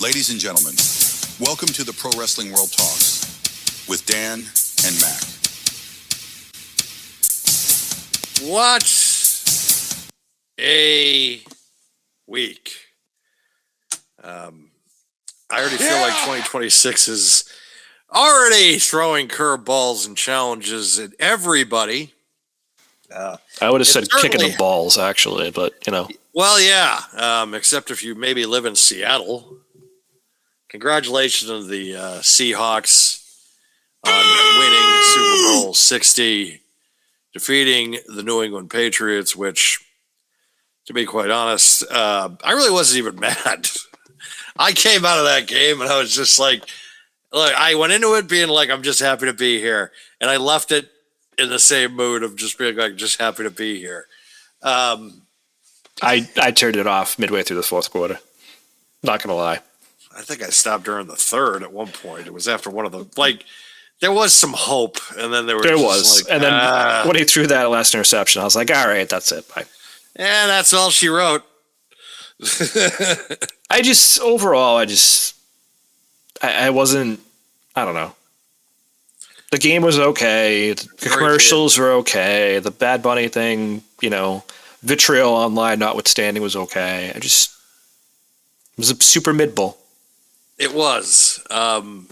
Ladies and gentlemen, welcome to the Pro Wrestling World Talks with Dan and Mac. What a week. I already feel like 2026 is already throwing curveballs and challenges at everybody. I would have said kicking the balls, actually, but, you know. Well, yeah, except if you maybe live in Seattle. Congratulations to the Seahawks on winning Super Bowl 60, defeating the New England Patriots, which, to be quite honest, I really wasn't even mad. I came out of that game and I was just like, look, I went into it being like, I'm just happy to be here. And I left it in the same mood of just being like, just happy to be here. I turned it off midway through the fourth quarter. Not going to lie. I think I stopped during the third at one point. It was after one of the, like, there was some hope. And then there was. Like, and then when he threw that last interception, I was like, all right, that's it. Bye. And that's all she wrote. I wasn't, I don't know. The game was okay. The commercials were okay. The Bad Bunny thing, you know, vitriol online notwithstanding was okay. It was a super mid-bowl. It was. And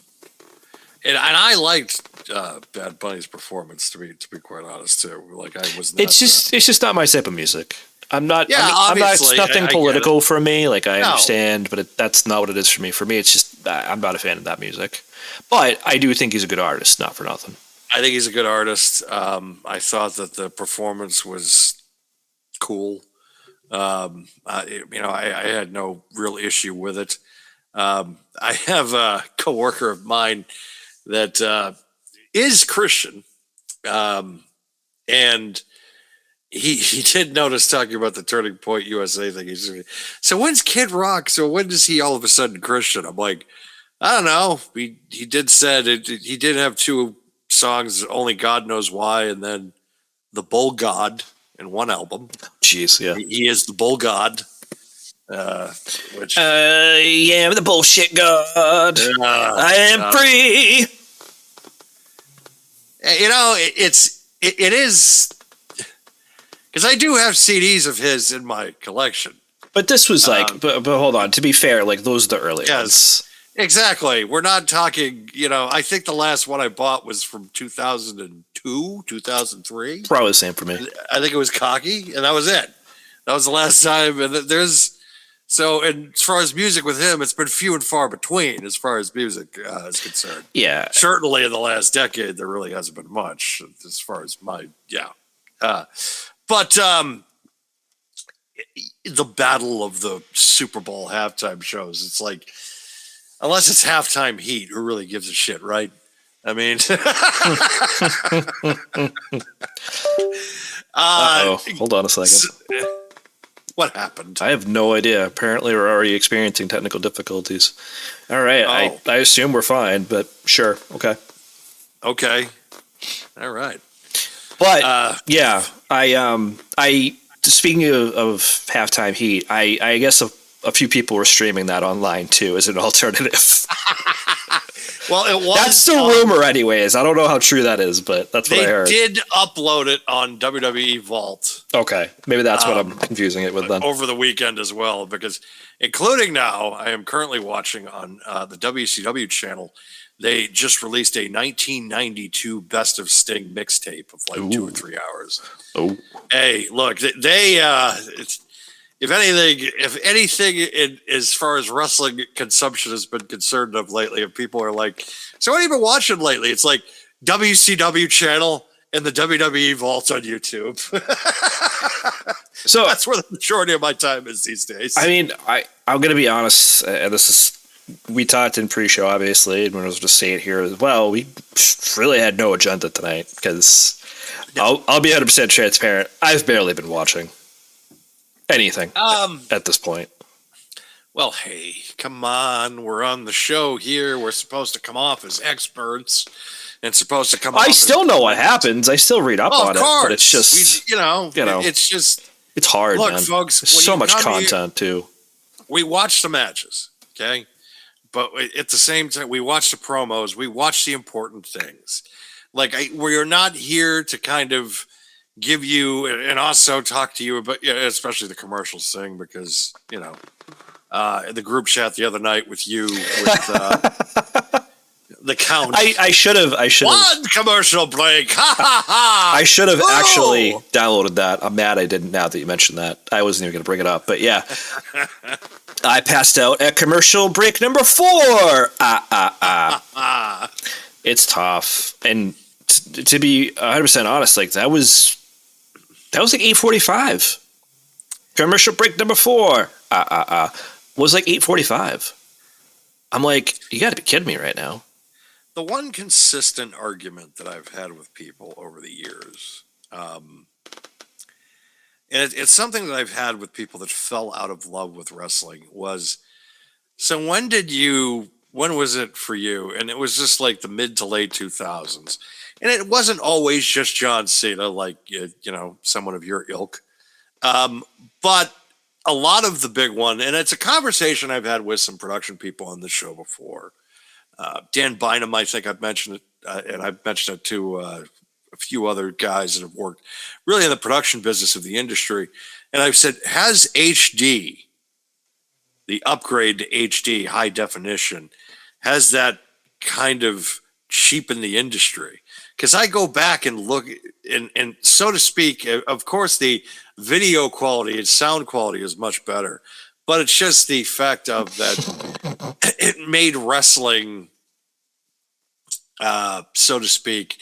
I liked Bad Bunny's performance, to be quite honest, too. Like, I was not, it's just not my type of music. I'm not. Yeah, I'm not. It's nothing I political for me. Like, I understand, but that's not what it is for me. For me, it's just I'm not a fan of that music. But I do think he's a good artist. Not for nothing. I think he's a good artist. I thought that the performance was cool. I had no real issue with it. I have a coworker of mine that is Christian, and he did notice talking about the Turning Point USA thing. So when's Kid Rock? So when is he all of a sudden Christian? I'm like, I don't know. He did said it. He did have two songs, Only God Knows Why, and then The Bull God in one album. Jeez, yeah. He is the Bull God. Which I'm the bullshit god. I am free. You know, it is. Because I do have CDs of his in my collection. But this was like, but hold on. To be fair, like those are the early ones. Exactly. We're not talking, you know, I think the last one I bought was from 2002, 2003. Probably the same for me. I think it was Cocky, and that was it. That was the last time. And and as far as music with him, it's been few and far between as far as music is concerned. Yeah. Certainly in the last decade, there really hasn't been much as far as But the battle of the Super Bowl halftime shows, it's like, unless it's halftime heat, who really gives a shit, right? I mean, hold on a second. What happened? I have no idea. Apparently, we're already experiencing technical difficulties. All right, I assume we're fine, but sure, okay. Okay, all right. But I speaking of halftime heat, I guess a few people were streaming that online too as an alternative. Well, it was. That's the rumor, anyways. I don't know how true that is, but that's what I heard. They did upload it on WWE Vault. Okay, maybe that's what I'm confusing it with then. Over the weekend as well, because including now, I am currently watching on the WCW channel. They just released a 1992 Best of Sting mixtape of like 2 or 3 hours. Oh, hey, look, they if anything, as far as wrestling consumption has been concerned of lately, and people are like, so what have you been watching lately? It's like WCW channel and the WWE Vault on YouTube. So that's where the majority of my time is these days. I mean, I'm going to be honest, and we talked in pre-show, obviously, and we'll just say it here as well. We really had no agenda tonight because I'll be 100% transparent. I've barely been watching anything at this point. Well, hey, come on. We're on the show here. We're supposed to come off as experts and supposed to come off. I still know what happens. I still read up on it, but it's just, it's just, it's hard, look, man. Folks, there's so much content, too. We watch the matches, okay? but at the same time, we watch the promos, we watch the important things. Like, we're not here to kind of give you and also talk to you about, especially the commercials thing, because, the group chat the other night with you, with the count. I should have. One commercial break. Ha ha ha. I should have actually downloaded that. I'm mad I didn't now that you mentioned that. I wasn't even going to bring it up, but yeah. I passed out at commercial break number 4. It's tough. And to be 100% honest, like that was like 8:45. Commercial break number 4 was like 8:45. I'm like, you got to be kidding me right now. The one consistent argument that I've had with people over the years, and it's something that I've had with people that fell out of love with wrestling, was, so when was it for you? And it was just like the mid to late 2000s. And it wasn't always just John Cena, like, someone of your ilk. But a lot of the big one, and it's a conversation I've had with some production people on the show before. Dan Bynum, I think I've mentioned it, and I've mentioned it to a few other guys that have worked really in the production business of the industry. And I've said, has HD, the upgrade to HD, high definition, has that kind of cheapened the industry? Because I go back and look, and so to speak, of course, the video quality and sound quality is much better. But it's just the fact of that it made wrestling, so to speak,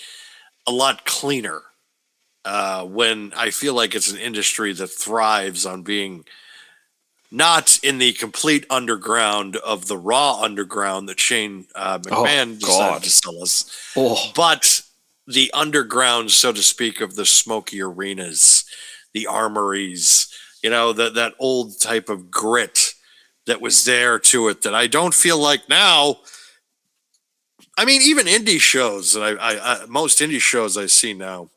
a lot cleaner. When I feel like it's an industry that thrives on being not in the complete underground of the raw underground that Shane McMahon decided to sell us, but the underground, so to speak, of the smoky arenas, the armories, that old type of grit that was there to it that I don't feel like now. I mean, even indie shows that most indie shows I see now,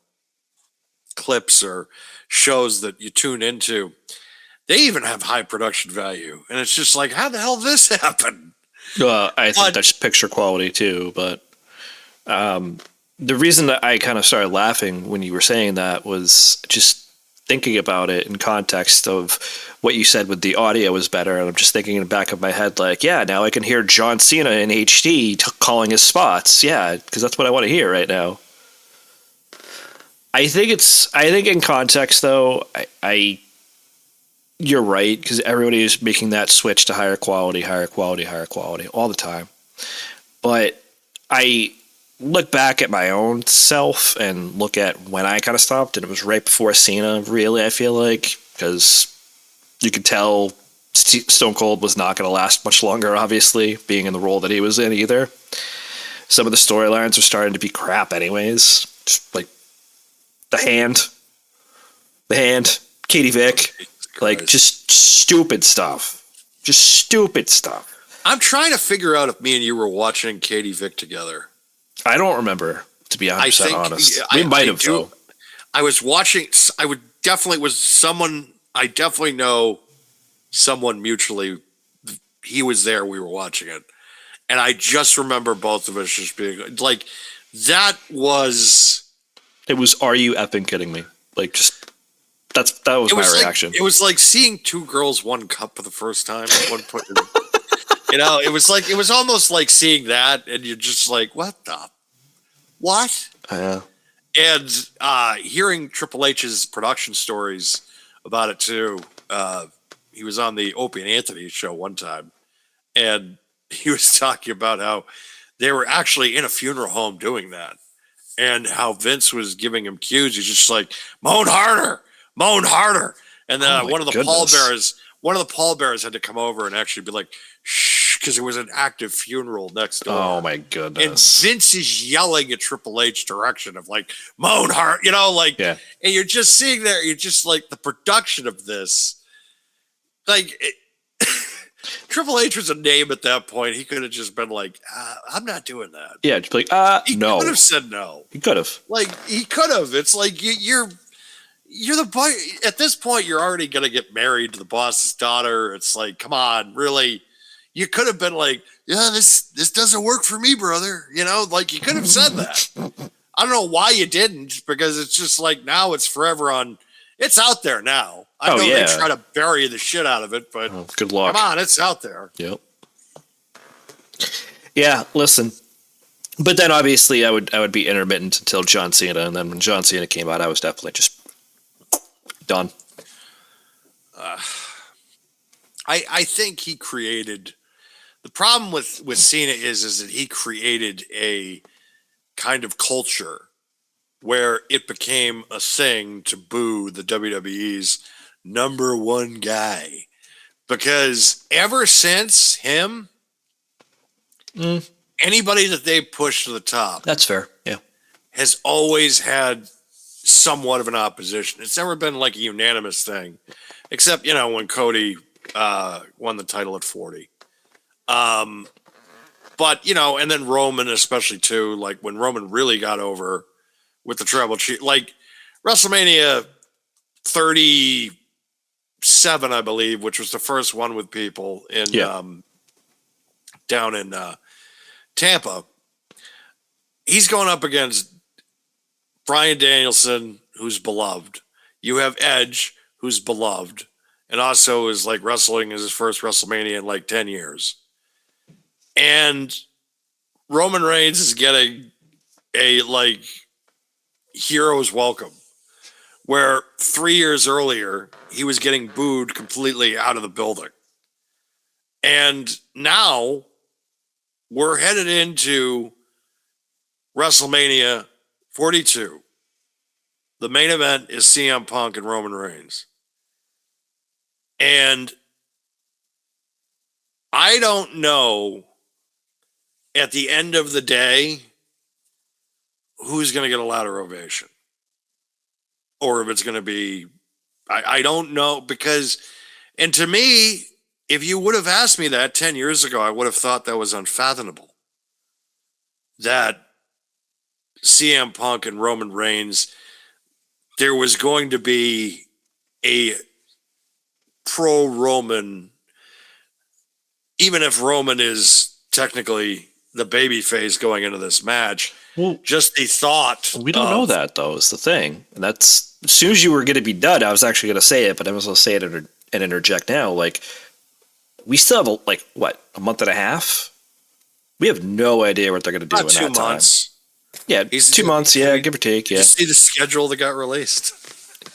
clips or shows that you tune into, they even have high production value. And it's just like, how the hell did this happen? I think that's picture quality too. But the reason that I kind of started laughing when you were saying that was just thinking about it in context of what you said with the audio was better. And I'm just thinking in the back of my head, like, yeah, now I can hear John Cena in HD calling his spots. Yeah, because that's what I want to hear right now. I think in context, though, you're right, because everybody is making that switch to higher quality all the time. But I look back at my own self and look at when I kind of stopped, and it was right before Cena, really, I feel like, because you could tell Stone Cold was not going to last much longer, obviously, being in the role that he was in either. Some of the storylines are starting to be crap anyways, just like the hand, Katie Vick, like just stupid stuff. I'm trying to figure out if me and you were watching Katie Vick together. I don't remember, to be 100% honest. We might have, though. I was watching. I definitely know someone mutually. He was there. We were watching it, and I just remember both of us just being like, "That was." It was. Are you effing kidding me? Like, just that was my reaction. It was like seeing Two Girls, One Cup for the first time. At one point. It was almost like seeing that, and you're just like, what? Yeah. And hearing Triple H's production stories about it too. He was on the Opie and Anthony show one time, and he was talking about how they were actually in a funeral home doing that, and how Vince was giving him cues. He's just like, moan harder, and then one of the pallbearers had to come over and actually be like, shh, because it was an active funeral next door. Oh my goodness! And Vince is yelling at Triple H direction of like, moan hard, yeah. And you're just seeing there, you're just like the production of this, like. Triple H was a name at that point. He could have just been like, I'm not doing that. Yeah, just like, no. He could have said no. He could have. Like, he could have. It's like, you're the boy. At this point, you're already going to get married to the boss's daughter. It's like, come on, really? you could have been like, yeah, this doesn't work for me, brother. Like you could have said that. I don't know why you didn't, because it's just like now it's forever on. It's out there now. I know they try to bury the shit out of it, but good luck. Come on, it's out there. Yep. Yeah, listen. But then obviously I would be intermittent until John Cena, and then when John Cena came out, I was definitely just done. I think he created the problem with Cena is that he created a kind of culture where it became a thing to boo the WWE's number one guy, because ever since him, anybody that they pushed to the top, that's fair, yeah, has always had somewhat of an opposition. It's never been like a unanimous thing, except when Cody won the title at 40. But and then Roman especially too, like when Roman really got over with the tribal chief, like WrestleMania 37, I believe, which was the first one with people in down in Tampa. He's going up against Bryan Danielson, who's beloved. You have Edge, who's beloved, and also is like wrestling as his first WrestleMania in like 10 years. And Roman Reigns is getting a like hero's welcome, where 3 years earlier he was getting booed completely out of the building. And now we're headed into WrestleMania 42. The main event is CM Punk and Roman Reigns. And I don't know at the end of the day who's going to get a louder ovation. Or if it's going to be, I don't know, because, and to me, if you would have asked me that 10 years ago, I would have thought that was unfathomable. That CM Punk and Roman Reigns, there was going to be a pro-Roman, even if Roman is technically the babyface going into this match. Well, just the thought. We don't know that, though, is the thing. And that's, as soon as you were going to be done, I was actually going to say it, but I was going to say it and interject now. Like, we still have, a month and a half? We have no idea what they're going to do in that time. 2 months. Yeah, 2 months, give or take, yeah. Did you see the schedule that got released?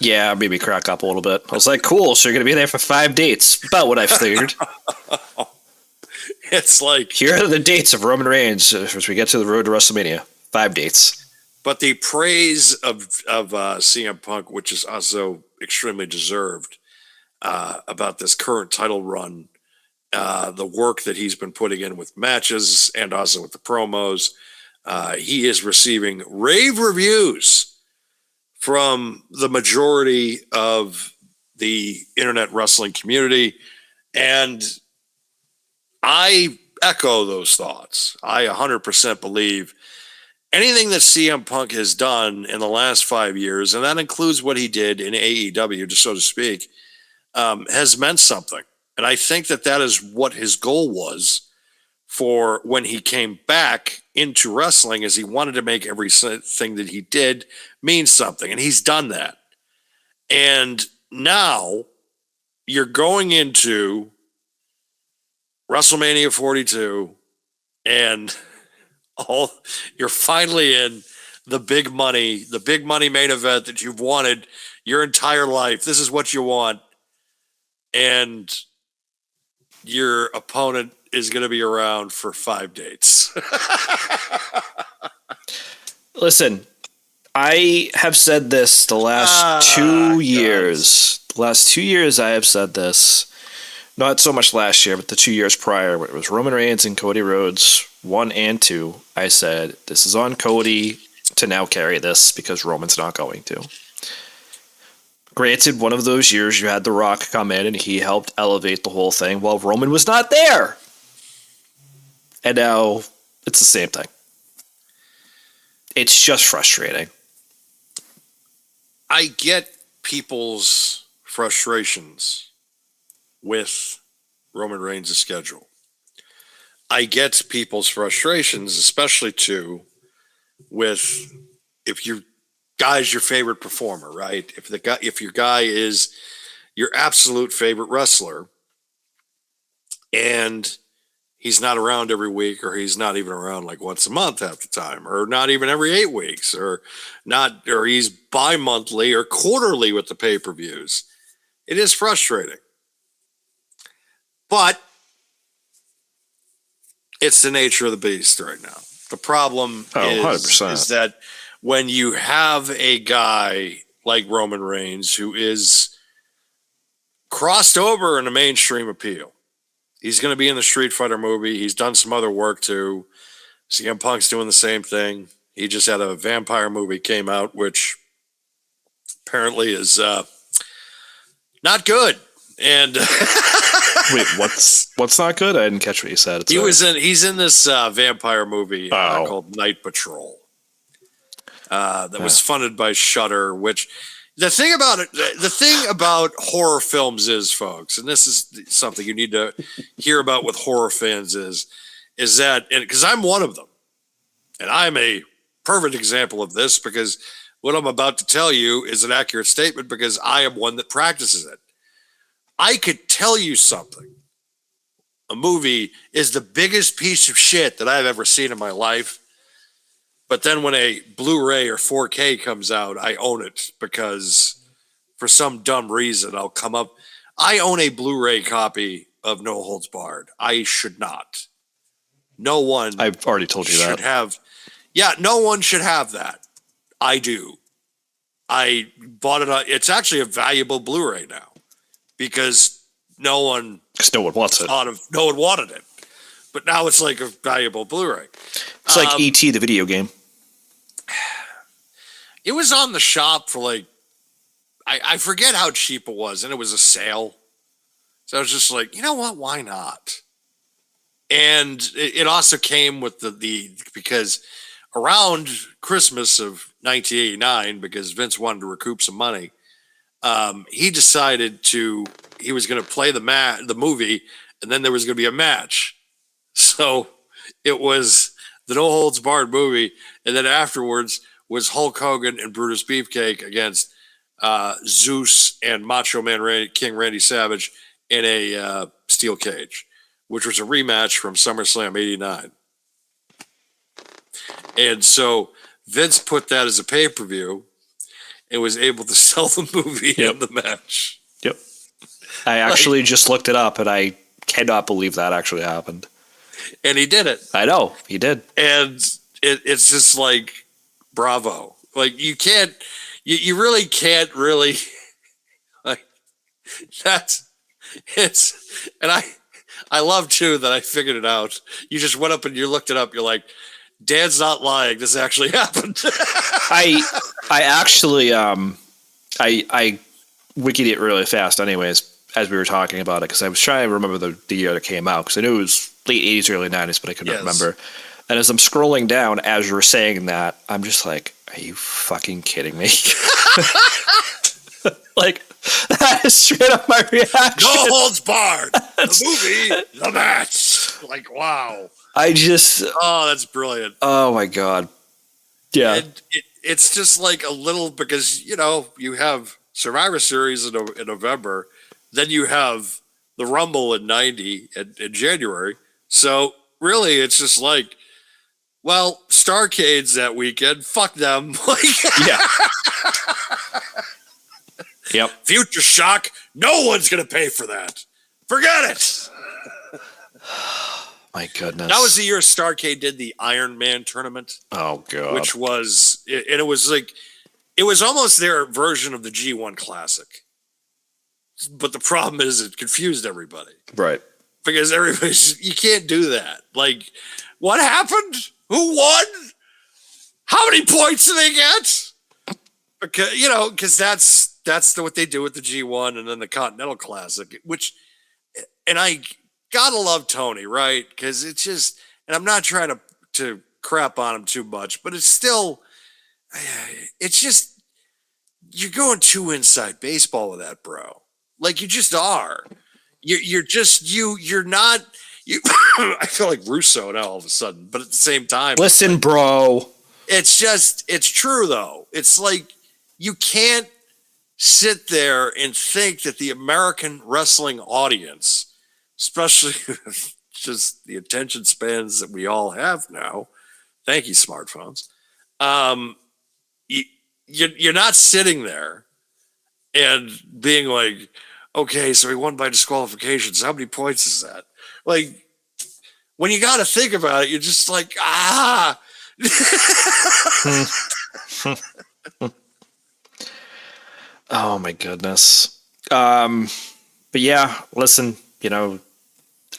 Yeah, maybe crack up a little bit. I was like, cool, so you're going to be there for 5 dates. About what I figured. It's like, here are the dates of Roman Reigns as we get to the road to WrestleMania. 5 dates. But the praise of CM Punk, which is also extremely deserved, about this current title run, the work that he's been putting in with matches and also with the promos, he is receiving rave reviews from the majority of the internet wrestling community. And I echo those thoughts. I 100% believe anything that CM Punk has done in the last 5 years, and that includes what he did in AEW, just so to speak, has meant something. And I think that that is what his goal was for when he came back into wrestling, is he wanted to make everything that he did mean something. And he's done that. And now you're going into WrestleMania 42 and you're finally in the big money main event that you've wanted your entire life. This is what you want. And your opponent is going to be around for 5 dates. Listen, I have said this the last 2 years. The last 2 years I have said this. Not so much last year, but the 2 years prior, where it was Roman Reigns and Cody Rhodes 1 and 2. I said, this is on Cody to now carry this because Roman's not going to. Granted, one of those years you had The Rock come in and he helped elevate the whole thing while Roman was not there. And now it's the same thing. It's just frustrating. I get people's frustrations with Roman Reigns' schedule. I get people's frustrations, especially too with if your guy's your favorite performer, right? If your guy is your absolute favorite wrestler and he's not around every week, or he's not even around like once a month half the time, or not even every 8 weeks, or he's bi-monthly or quarterly with the pay-per-views. It is frustrating. But it's the nature of the beast right now. The problem is that when you have a guy like Roman Reigns who is crossed over in the mainstream appeal, he's going to be in the Street Fighter movie. He's done some other work too. CM Punk's doing the same thing. He just had a vampire movie came out, which apparently is not good. And wait, what's not good? I didn't catch what you said. He's in this vampire movie called Night Patrol. That was funded by Shudder. Which the thing about horror films is, folks, and this is something you need to hear about with horror fans is that, because I'm one of them, and I'm a perfect example of this, because what I'm about to tell you is an accurate statement because I am one that practices it. I could tell you something. A movie is the biggest piece of shit that I've ever seen in my life. But then when a Blu-ray or 4K comes out, I own it because for some dumb reason I'll come up. I own a Blu-ray copy of No Holds Barred. I should not. No one. I've already told you that. No one should have that. I do. I bought it. It's actually a valuable Blu-ray now because no one wants it. No one wanted it. But now it's like a valuable Blu-ray. It's like E.T. the video game. It was on the shop for like, I forget how cheap it was, and it was a sale. So I was just like, you know what? Why not? And it also came with because around Christmas of 1989, because Vince wanted to recoup some money, he decided he was going to play the movie, and then there was going to be a match. So it was the No Holds Barred movie, and then afterwards was Hulk Hogan and Brutus Beefcake against Zeus and Macho Man King Randy Savage in a steel cage, which was a rematch from SummerSlam '89. And so Vince put that as a pay-per-view and was able to sell the movie and the match. Yep. I actually just looked it up, and I cannot believe that actually happened. And he did it. I know, he did. And it's just like, bravo. Like, you really can't really, like, and I love too that I figured it out. You just went up and you looked it up. You're like, Dan's not lying. This actually happened. I actually I wikied it really fast anyways as we were talking about it, because I was trying to remember the year that came out, because I knew it was late 80s, early 90s, but I couldn't remember. And as I'm scrolling down as you were saying that, I'm just like, are you fucking kidding me? Like, that is straight up my reaction. No Holds Barred. The movie, the match. Like, wow. Oh, that's brilliant. Oh my God. Yeah. And it's just like a little, because, you have Survivor Series in November, then you have the Rumble in '90 in January. So really, it's just like, well, Starcade's that weekend. Fuck them. Yeah. Yep. Future Shock. No one's gonna pay for that. Forget it. My goodness. That was the year Starcade did the Iron Man tournament. Oh God. Which was, and it was like, it was almost their version of the G1 Classic. But the problem is it confused everybody. Right. Because you can't do that. Like, what happened? Who won? How many points do they get? Because that's what they do with the G1 and then the Continental Classic, and I gotta love Tony, right? Because it's just, and I'm not trying to crap on him too much, but it's still, it's just, you're going too inside baseball with that, bro. Like, you just are. You're not. I feel like Russo now all of a sudden, but at the same time, Listen, bro. it's true though. It's like you can't sit there and think that the American wrestling audience, especially with just the attention spans that we all have now, thank you, smartphones. You're not sitting there and being like, okay, so he won by disqualifications. How many points is that? Like, when you got to think about it, you're just like, ah. Oh my goodness. But yeah, listen,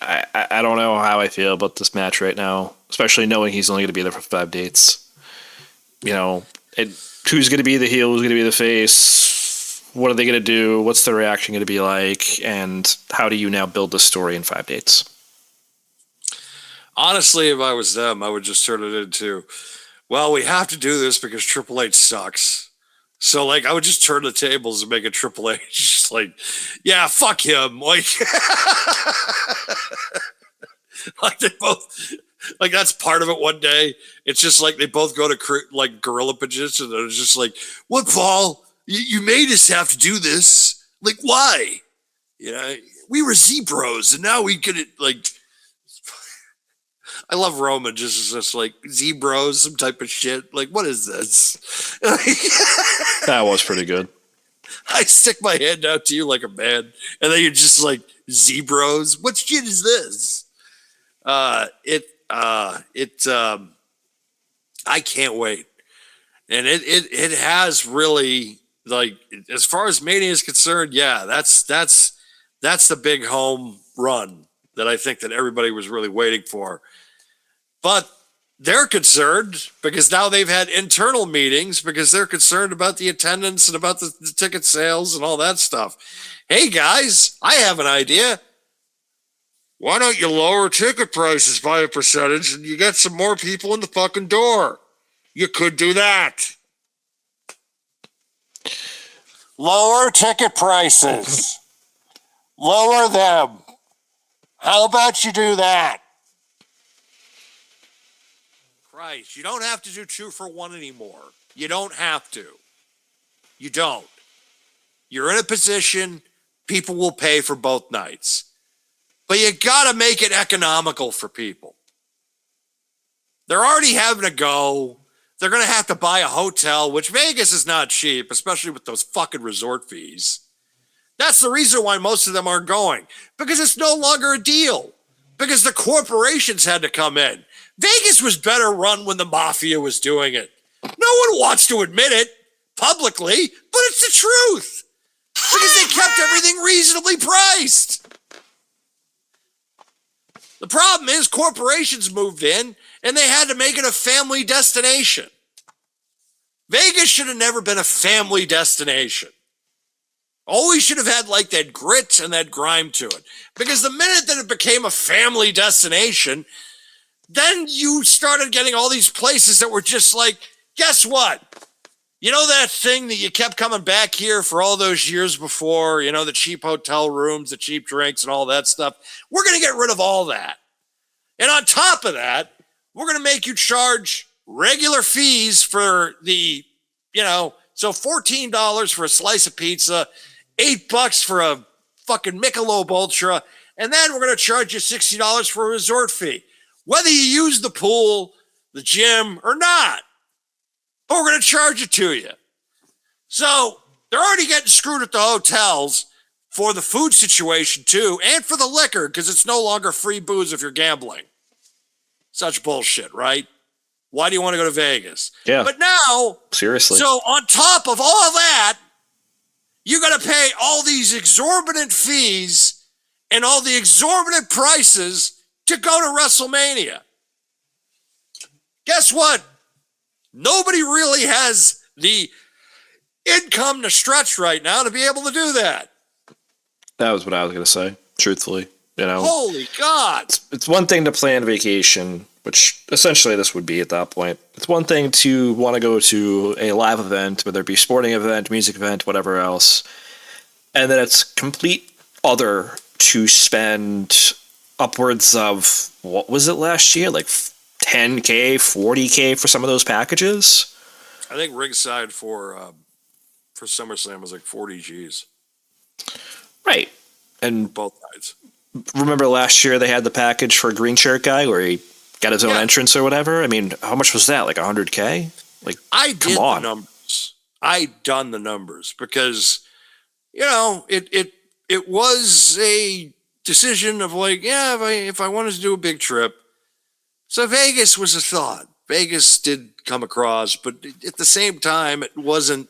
I don't know how I feel about this match right now, especially knowing he's only going to be there for 5 dates. Who's going to be the heel? Who's going to be the face? What are they going to do? What's the reaction going to be like? And how do you now build this story in 5 dates? Honestly, if I was them, I would just turn it into, well, we have to do this because Triple H sucks. So, like, I would just turn the tables and make a Triple H just like, yeah, fuck him. Like, like they both, like, that's part of it one day. It's just like they both go to, like, gorilla position. And it's just like, what, Paul? You made us have to do this. Like, why? We were Z-Bros, and now we could, like, I love Roman just like Z-Bros, some type of shit. Like, what is this? That was pretty good. I stick my hand out to you like a man, and then you're just like, Z-Bros? What shit is this? I can't wait. And it has really, like, as far as Mania is concerned, yeah, that's the big home run that I think that everybody was really waiting for. But they're concerned because now they've had internal meetings because they're concerned about the attendance and about the ticket sales and all that stuff. Hey, guys, I have an idea. Why don't you lower ticket prices by a percentage and you get some more people in the fucking door? You could do that. Lower ticket prices. Lower them. How about you do that? Christ, you don't have to do 2 for 1 anymore. You don't have to. You don't. You're in a position, people will pay for both nights. But you got to make it economical for people. They're already having to go. They're going to have to buy a hotel, which Vegas is not cheap, especially with those fucking resort fees. That's the reason why most of them aren't going. Because it's no longer a deal. Because the corporations had to come in. Vegas was better run when the mafia was doing it. No one wants to admit it publicly, but it's the truth. Because they kept everything reasonably priced. The problem is corporations moved in and they had to make it a family destination. Vegas should have never been a family destination. Always should have had like that grit and that grime to it. Because the minute that it became a family destination, then you started getting all these places that were just like, guess what? You know that thing that you kept coming back here for all those years before, the cheap hotel rooms, the cheap drinks and all that stuff? We're going to get rid of all that. And on top of that, we're going to make you charge regular fees for the, so $14 for a slice of pizza, $8 for a fucking Michelob Ultra, and then we're going to charge you $60 for a resort fee. Whether you use the pool, the gym, or not. But we're going to charge it to you. So they're already getting screwed at the hotels for the food situation too, and for the liquor, because it's no longer free booze if you're gambling. Such bullshit, right? Why do you want to go to Vegas? Yeah. But now, seriously. So on top of all of that, you got to pay all these exorbitant fees and all the exorbitant prices to go to WrestleMania. Guess what? Nobody really has the income to stretch right now to be able to do that. That was what I was going to say, truthfully. Holy God. It's one thing to plan vacation, which essentially this would be at that point. It's one thing to want to go to a live event, whether it be sporting event, music event, whatever else. And then it's complete other to spend upwards of, what was it last year? Like 10K, 40K for some of those packages. I think ringside for SummerSlam was like 40 G's. Right. And Both nights. remember last year they had the package for a green shirt guy where he got his own entrance or whatever? I mean, how much was that? Like 100K? Like, I come did on. the numbers. I done the numbers because, it was a decision of like, if I wanted to do a big trip. So Vegas was a thought. Vegas did come across, but at the same time, it wasn't.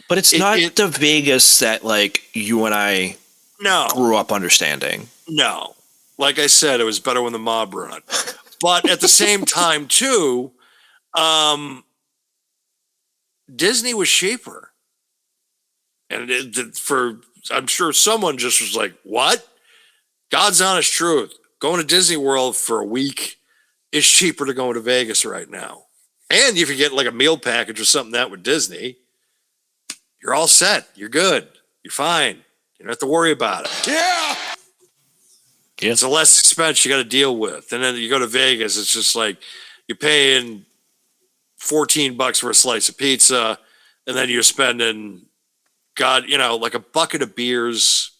But it's not the Vegas that, like, you and I No. grew up understanding. No. Like I said, it was better when the mob run. But at the same time, too, Disney was cheaper. And I'm sure someone just was like, what? God's honest truth. Going to Disney World for a week is cheaper to go to Vegas right now. And if you get like a meal package or something that with Disney, you're all set. You're good. You're fine. You don't have to worry about it. Yeah. It's a less expense you got to deal with. And then you go to Vegas, it's just like you're paying $14 for a slice of pizza, and then you're spending, like a bucket of beers,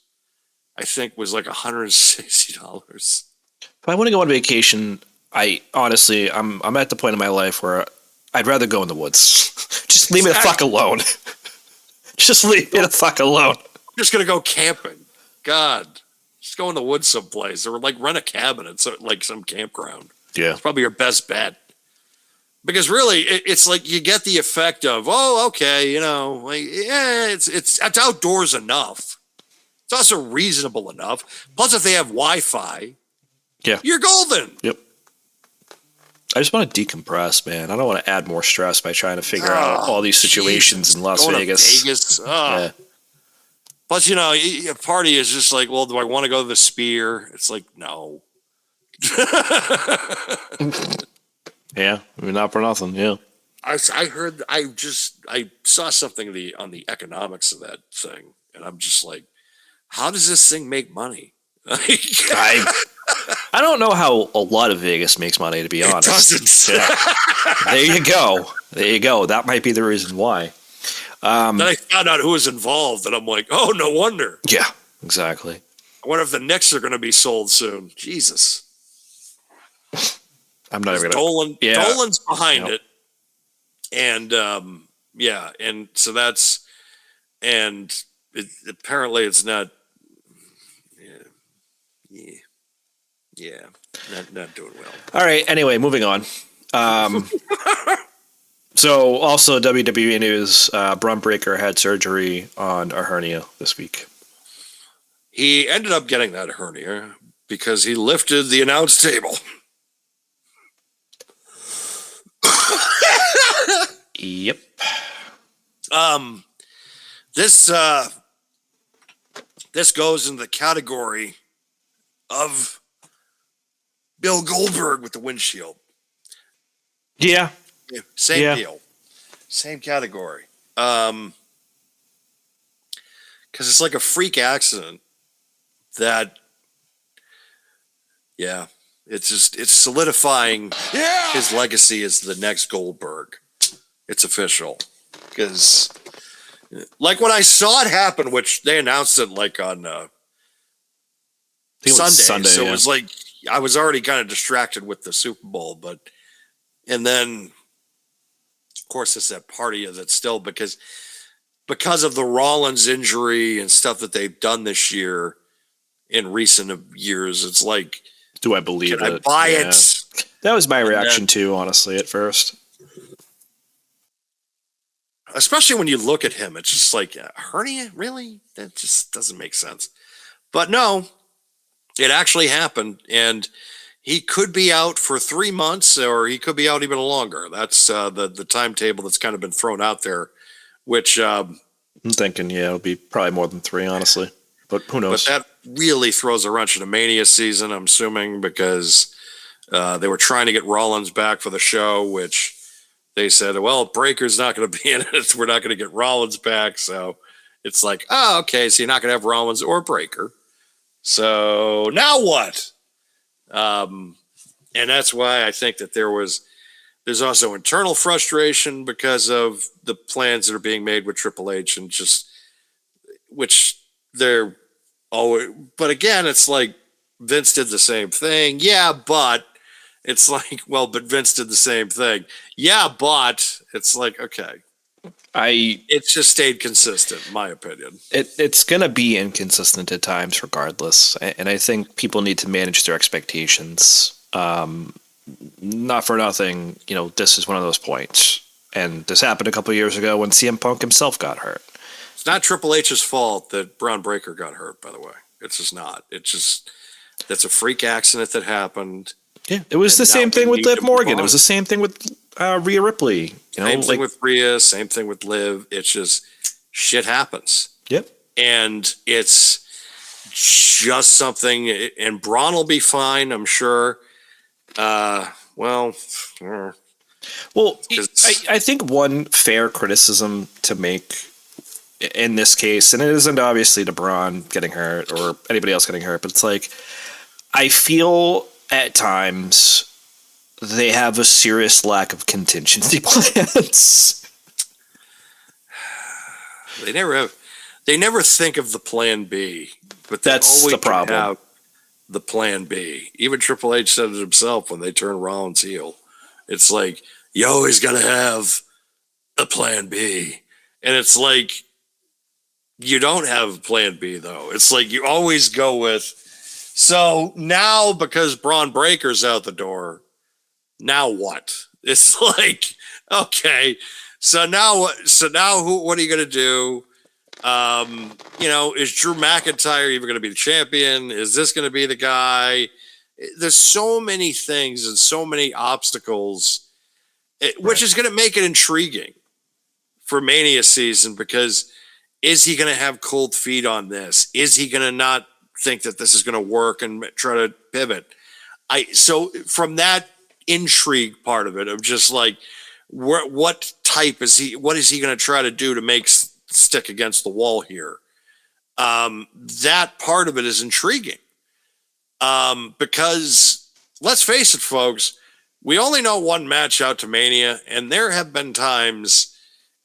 I think was like $160. If I want to go on vacation, I'm at the point in my life where I'd rather go in the woods. Just leave me the fuck alone. Just leave me the fuck alone. I'm just going to go camping. God. Just go in the woods someplace or like rent a cabin at like some campground. Yeah. It's probably your best bet. Because really, it's like you get the effect of, okay, it's outdoors enough. It's also reasonable enough. Plus, if they have Wi-Fi, you're golden. Yep. I just want to decompress, man. I don't want to add more stress by trying to figure out all these situations in Las Vegas. Yeah. Plus, a party is just like, well, do I want to go to the Spear? It's like, no. Yeah, I mean, not for nothing. Yeah. I saw something on the economics of that thing, and I'm just like, how does this thing make money? I don't know how a lot of Vegas makes money, to be honest. It doesn't. Yeah. There you go. That might be the reason why. Then I found out who was involved, and I'm like, oh, no wonder. Yeah, exactly. I wonder if the Knicks are going to be sold soon. Jesus. I'm not even going to. Dolan's behind it. And, and so that's, and apparently it's not, not doing well. All right, anyway, moving on. So, also WWE news, Braun Breaker had surgery on a hernia this week. He ended up getting that hernia because he lifted the announce table. Yep. This goes in the category of Bill Goldberg with the windshield. Yeah. Same deal. Same category. Because it's like a freak accident that, it's solidifying his legacy as the next Goldberg. It's official. Because, like when I saw it happen, which they announced it like on Sunday, so it was like I was already kind of distracted with the Super Bowl, and then of course it's that party that's still because of the Rollins injury and stuff that they've done this year in recent years. It's like, do I believe it? Can I buy it? That was my reaction too, honestly, at first. Especially when you look at him, it's just like, hernia? Really? That just doesn't make sense. But no, it actually happened, and he could be out for 3 months, or he could be out even longer. That's the timetable that's kind of been thrown out there, which... I'm thinking, it'll be probably more than 3, honestly. But who knows? But that really throws a wrench in the Mania season, I'm assuming, because they were trying to get Rollins back for the show, which they said, well, Breaker's not going to be in it. We're not going to get Rollins back. So it's like, oh, okay, so you're not going to have Rollins or Breaker. So now what? And that's why I think that there's also internal frustration because of the plans that are being made with Triple H and just which they're always. But again, it's like Vince did the same thing. Yeah, but it's like, well, but Vince did the same thing. Yeah, but it's like, okay. It's just stayed consistent, in my opinion. It's going to be inconsistent at times, regardless, and I think people need to manage their expectations. Not for nothing, this is one of those points, and this happened a couple of years ago when CM Punk himself got hurt. It's not Triple H's fault that Braun Breaker got hurt. By the way, it's just not. It's just that's a freak accident that happened. Yeah, it was the same thing with Liv Morgan. It was the same thing with Rhea Ripley. Same thing with Rhea. Same thing with Liv. It's just shit happens. Yep. And it's just something. And Braun will be fine, I'm sure. I think one fair criticism to make in this case, and it isn't obviously to Braun getting hurt or anybody else getting hurt, but it's like I feel at times they have a serious lack of contingency plans. They never think of the plan B, but that's the problem. Have the plan B. Even Triple H said it himself when they turned Rollins heel. It's like, you always got to have a plan B. And it's like, you don't have a plan B, though. It's like you always go with, so now because Braun Breaker's out the door, now what? It's like, okay, so now what? So now what are you going to do? Is Drew McIntyre even going to be the champion? Is this going to be the guy? There's so many things and so many obstacles, which is going to make it intriguing for Mania season, because is he going to have cold feet on this? Is he going to not think that this is going to work and try to pivot? So from that intrigue part of it, of just like, what type is he? What is he going to try to do to make stick against the wall here? That part of it is intriguing, because let's face it, folks, we only know one match out to Mania, and there have been times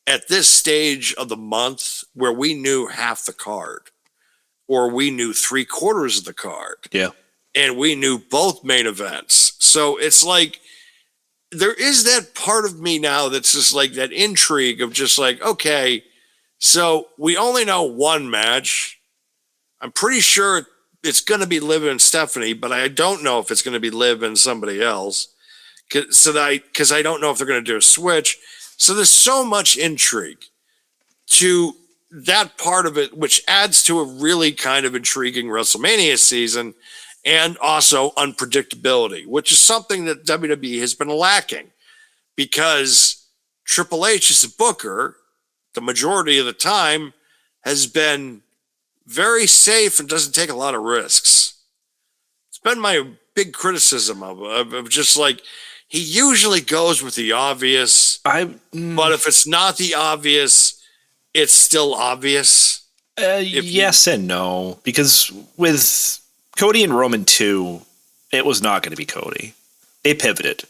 at this stage of the month where we knew half the card, or we knew 3/4 of the card. Yeah. And we knew both main events. So it's like, there is that part of me now that's just like that intrigue of just like, okay, so we only know one match. I'm pretty sure it's going to be Liv and Stephanie, but I don't know if it's going to be Liv and somebody else. Because I don't know if they're going to do a switch. So there's so much intrigue to that part of it, which adds to a really kind of intriguing WrestleMania season, and also unpredictability, which is something that WWE has been lacking, because Triple H as a booker, the majority of the time, has been very safe and doesn't take a lot of risks. It's been my big criticism of just like, he usually goes with the obvious, but if it's not the obvious, it's still obvious. Yes and no, because with Cody and Roman 2, it was not going to be Cody. They pivoted.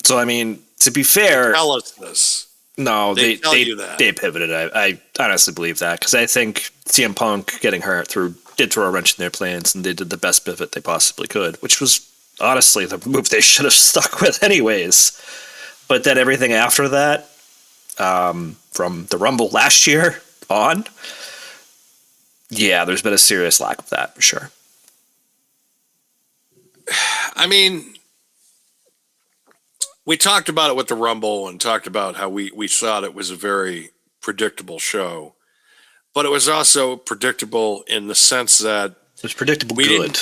So, I mean, to be fair, tell us this. No, they pivoted. I honestly believe that, because I think CM Punk getting hurt did throw a wrench in their plans, and they did the best pivot they possibly could, which was honestly the move they should have stuck with anyways. But then everything after that, from the Rumble last year on, yeah, there's been a serious lack of that for sure. I mean, we talked about it with the Rumble and talked about how we thought it was a very predictable show, but it was also predictable in the sense that it was predictable good.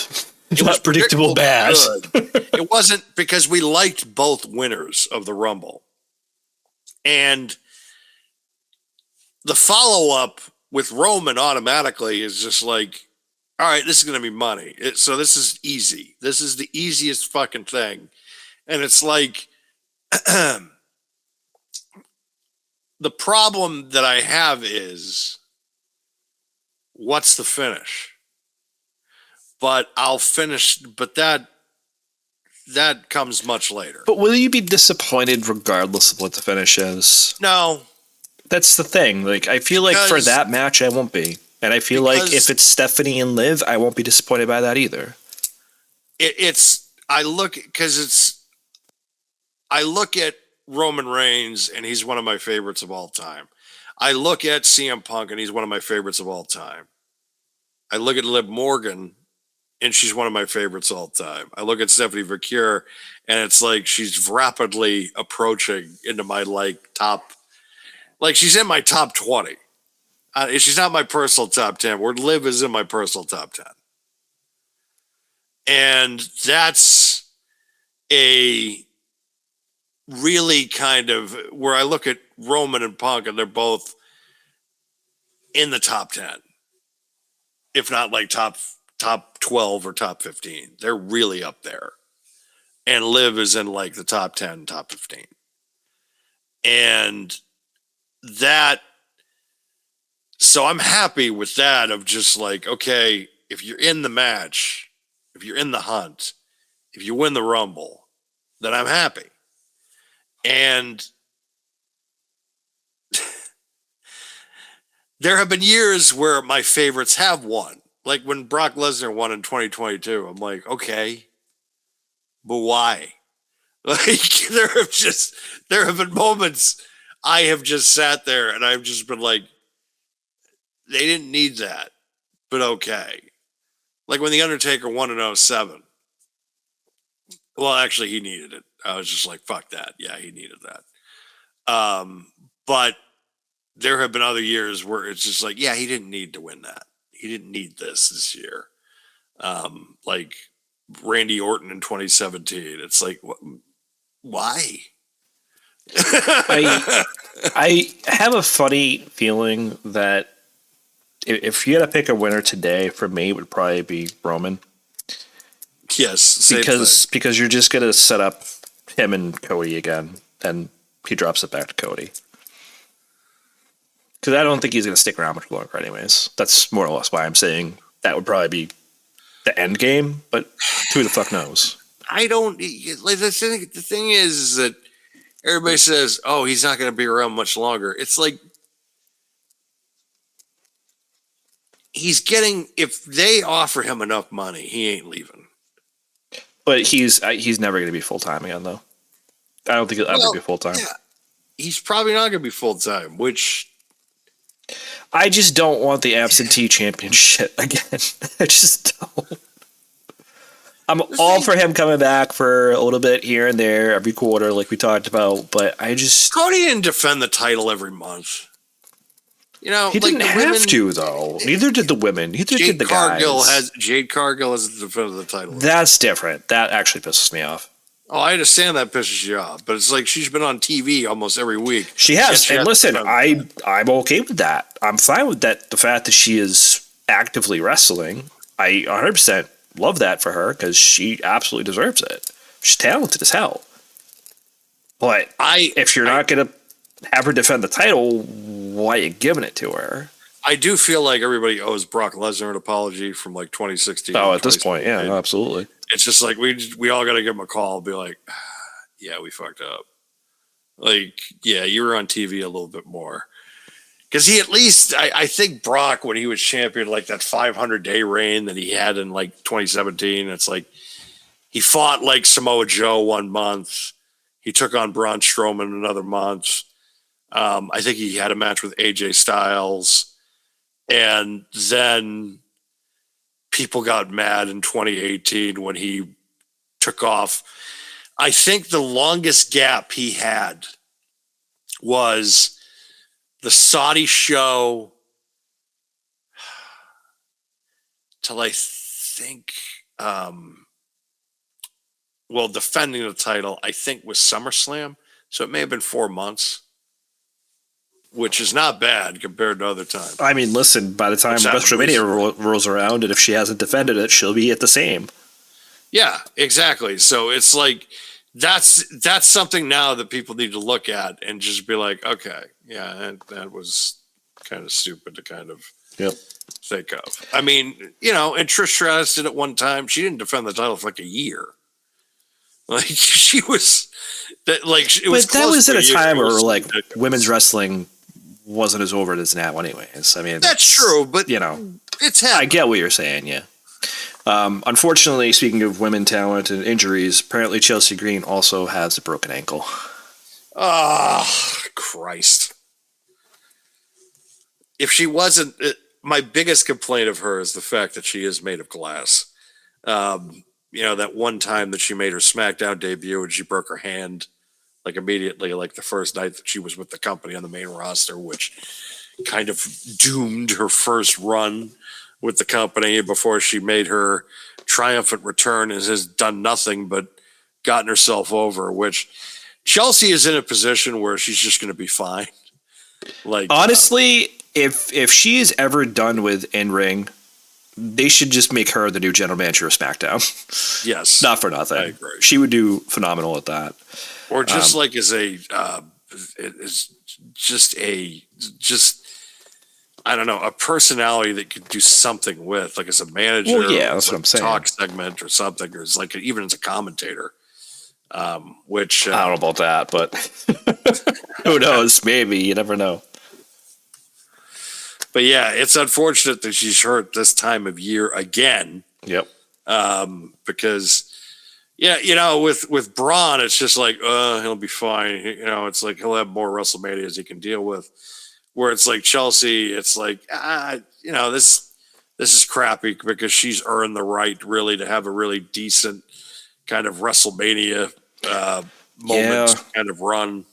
It was predictable bad. It wasn't, because we liked both winners of the Rumble. And the follow-up with Roman automatically is just like, all right, this is going to be money. So this is easy. This is the easiest fucking thing. And it's like, the problem that I have is, what's the finish? but I'll finish. But that comes much later. But will you be disappointed regardless of what the finish is? No, That's the thing. Like, I feel like for that match, I won't be. And I feel like if it's Stephanie and Liv, I won't be disappointed by that either. I look at Roman Reigns, and he's one of my favorites of all time. I look at CM Punk, and he's one of my favorites of all time. I look at Liv Morgan, and she's one of my favorites all time. I look at Stephanie Vercure, and it's like she's rapidly approaching into my top. Like she's in my top 20. She's not my personal top 10. Where Liv is in my personal top 10. And that's a really kind of where I look at Roman and Punk, and they're both in the top 10, if not like top 12 or top 15. They're really up there. And Liv is in like the top 10, top 15. And that, so I'm happy with that of just like, okay, if you're in the match, if you're in the hunt, if you win the Rumble, then I'm happy. And there have been years where my favorites have won. Like when Brock Lesnar won in 2022, I'm like, okay, but why? Like there have been moments I have just sat there and I've just been like, they didn't need that, but okay. Like when The Undertaker won in 07. Well, actually, he needed it. I was just like, fuck that. Yeah, he needed that. But there have been other years where it's just like, yeah, he didn't need to win that. He didn't need this year. Like Randy Orton in 2017. It's like, why? I have a funny feeling that if you had to pick a winner today, for me, it would probably be Roman. Yes, because you're just gonna set up him and Cody again, and he drops it back to Cody. Because I don't think he's gonna stick around much longer, anyways. That's more or less why I'm saying that would probably be the end game. But who the fuck knows? I don't like the thing is that everybody says, "Oh, he's not going to be around much longer." It's like he's getting. If they offer him enough money, he ain't leaving. But he's never going to be full time again, though. I don't think he'll ever be full time. Yeah, he's probably not going to be full time. Which I just don't want the absentee championship again. I just don't. I'm all for him coming back for a little bit here and there every quarter, like we talked about. But I just Cody didn't defend the title every month. You know, he didn't have to, though. Neither did the women. Neither did the guys. Jade Cargill has defended the title. That's different. That actually pisses me off. Oh, I understand that pisses you off, but it's like she's been on TV almost every week. She has. And listen, I'm okay with that. I'm fine with that. The fact that she is actively wrestling, I 100% love that for her because she absolutely deserves it. She's talented as hell. But if you're not going to have her defend the title, why are you giving it to her? I do feel like everybody owes Brock Lesnar an apology from like 2016. Oh, at this point, yeah, absolutely. It's just like we all got to give him a call and be like, yeah, we fucked up. Like, yeah, you were on TV a little bit more. Because he at least, I think Brock, when he was champion, like that 500-day reign that he had in like 2017, it's like he fought like Samoa Joe 1 month. He took on Braun Strowman another month. I think he had a match with AJ Styles. And then people got mad in 2018 when he took off. I think the longest gap he had was the Saudi show till I think, defending the title, I think was SummerSlam. So it may have been 4 months, which is not bad compared to other times. I mean, listen, by the time WrestleMania rolls around, and if she hasn't defended it, she'll be at the same. Yeah, exactly. So it's like, that's something now that people need to look at and just be like, okay, yeah, that was kind of stupid to kind of Yep. think of. I mean, you know, and Trish Stratus did it one time. She didn't defend the title for like a year. Like she was that like it was. But that was at a time where like ridiculous. women's wrestling wasn't as over as now, anyways. I mean, That's true, but you know, it's I happening. get what you're saying. Yeah. Unfortunately, speaking of women talent and injuries, apparently Chelsea Green also has a broken ankle. Oh, Christ. If she wasn't, my biggest complaint of her is the fact that she is made of glass. You know, that one time that she made her SmackDown debut and she broke her hand, like immediately, like the first night that she was with the company on the main roster, which kind of doomed her first run with the company before she made her triumphant return and has done nothing but gotten herself over, which Chelsea is in a position where she's just going to be fine. Like Honestly, if she is ever done with in-ring, they should just make her the new general manager of SmackDown. yes, Not for nothing. I agree. She would do phenomenal at that. Or just like as a is just I don't know, a personality that could do something with, like as a manager. Well, yeah, or that's like what I'm saying. Talk segment or something, or as like even as a commentator. Which I don't know about that, but who knows? Maybe. You never know. but yeah, it's unfortunate that she's hurt this time of year again. Yep. Because yeah, you know, with Braun, it's just like, he'll be fine. You know, it's like he'll have more WrestleManias he can deal with. Where it's like Chelsea, it's like, you know, this is crappy because she's earned the right really to have a really decent kind of WrestleMania moment kind of run.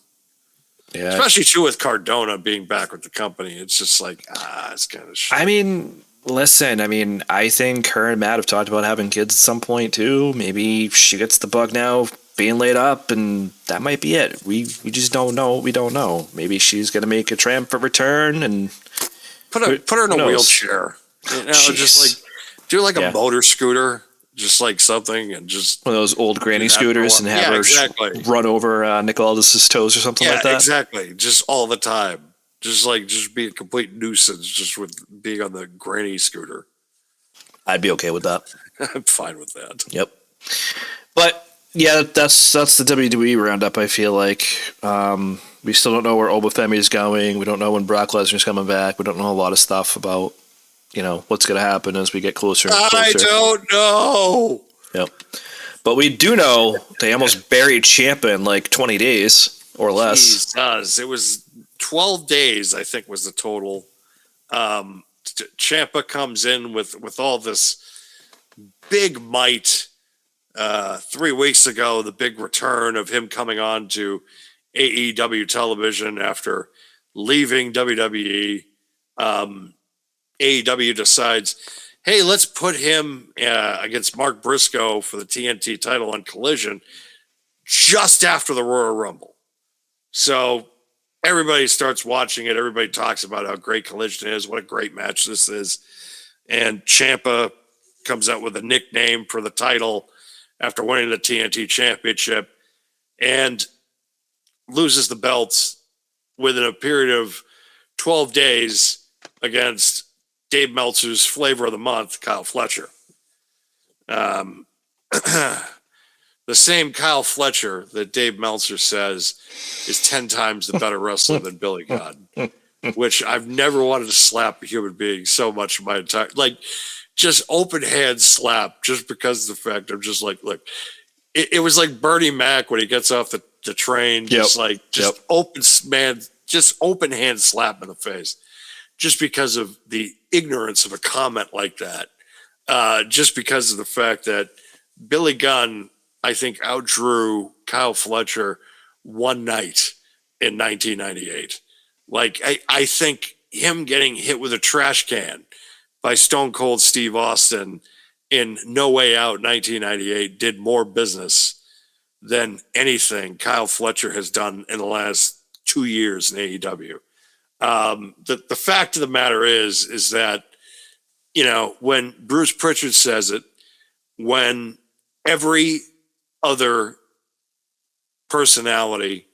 Yeah. Especially too with Cardona being back with the company. It's just like, it's kind of shit. I mean, listen, I think her and Matt have talked about having kids at some point too. Maybe she gets the bug now being laid up and that might be it. We just don't know. We don't know. Maybe she's going to make a triumphant return and put her in a knows? wheelchair. You know, just like do like a motor scooter, just like something, and just one of those old granny scooters and have her run over Nick Aldis's toes or something like that. Yeah, exactly. Just all the time. Just be a complete nuisance just with being on the granny scooter. I'd be okay with that. I'm fine with that. Yep. But yeah, that's the WWE roundup. I feel like we still don't know where Obafemi is going. We don't know when Brock Lesnar's coming back. We don't know a lot of stuff about what's going to happen as we get closer and closer. I don't know. Yep. But we do know they almost buried Ciampa in like 20 days or less. Jesus. It was 12 days, I think, was the total. Ciampa comes in with all this big might. 3 weeks ago, the big return of him coming on to AEW television after leaving WWE. AEW decides, hey, let's put him against Mark Briscoe for the TNT title on Collision just after the Royal Rumble. So everybody starts watching it. Everybody talks about how great Collision is, what a great match this is. And Ciampa comes out with a nickname for the title after winning the TNT Championship and loses the belts within a period of 12 days against Dave Meltzer's Flavor of the Month, Kyle Fletcher. The same Kyle Fletcher that Dave Meltzer says is 10 times the better wrestler than Billy Gunn, which I've never wanted to slap a human being so much in my entire, like, just open hand slap just because of the fact I'm just like, look, it was like Bernie Mac when he gets off the train, just open hand slap in the face. Just because of the ignorance of a comment like that. Just because of the fact that Billy Gunn, I think, outdrew Kyle Fletcher one night in 1998. Like, I think him getting hit with a trash can by Stone Cold Steve Austin in No Way Out 1998 did more business than anything Kyle Fletcher has done in the last 2 years in AEW. The fact of the matter is that, when Bruce Pritchard says it, when every other personality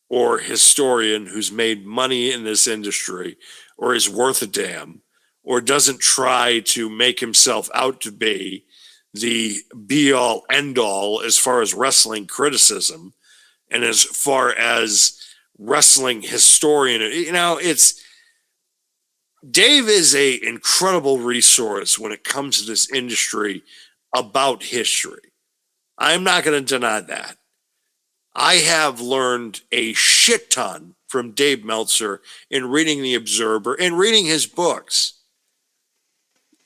or historian who's made money in this industry or is worth a damn or doesn't try to make himself out to be the be all end all as far as wrestling criticism and as far as wrestling historian. It's Dave is a incredible resource when it comes to this industry about history. I'm not going to deny that. I have learned a shit ton from Dave Meltzer in reading The Observer and reading his books.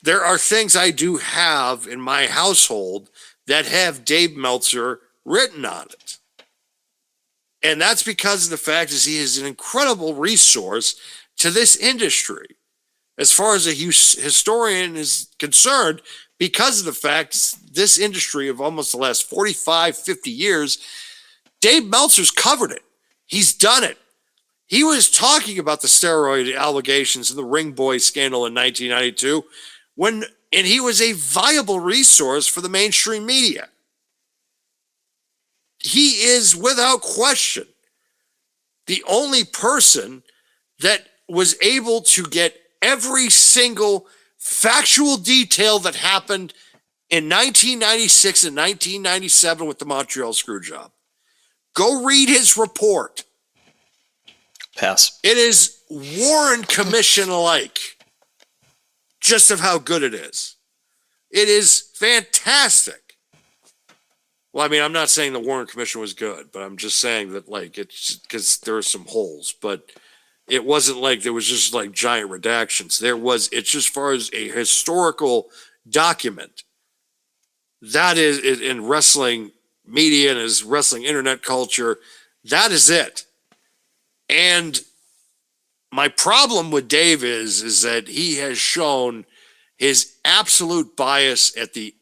There are things I do have in my household that have Dave Meltzer written on it. And that's because of the fact is he is an incredible resource to this industry. As far as a historian is concerned, because of the fact this industry of almost the last 45, 50 years, Dave Meltzer's covered it. He's done it. He was talking about the steroid allegations and the Ring Boy scandal in 1992 and he was a viable resource for the mainstream media. He is, without question, the only person that was able to get every single factual detail that happened in 1996 and 1997 with the Montreal Screwjob. Go read his report. Pass. It is Warren Commission-like, just of how good it is. It is fantastic. Well, I mean, I'm not saying the Warren Commission was good, but I'm just saying that, like, it's because there are some holes, but it wasn't like there was just like giant redactions. It's just as far as a historical document that is in wrestling media and as wrestling internet culture, that is it. And my problem with Dave is that he has shown his absolute bias at the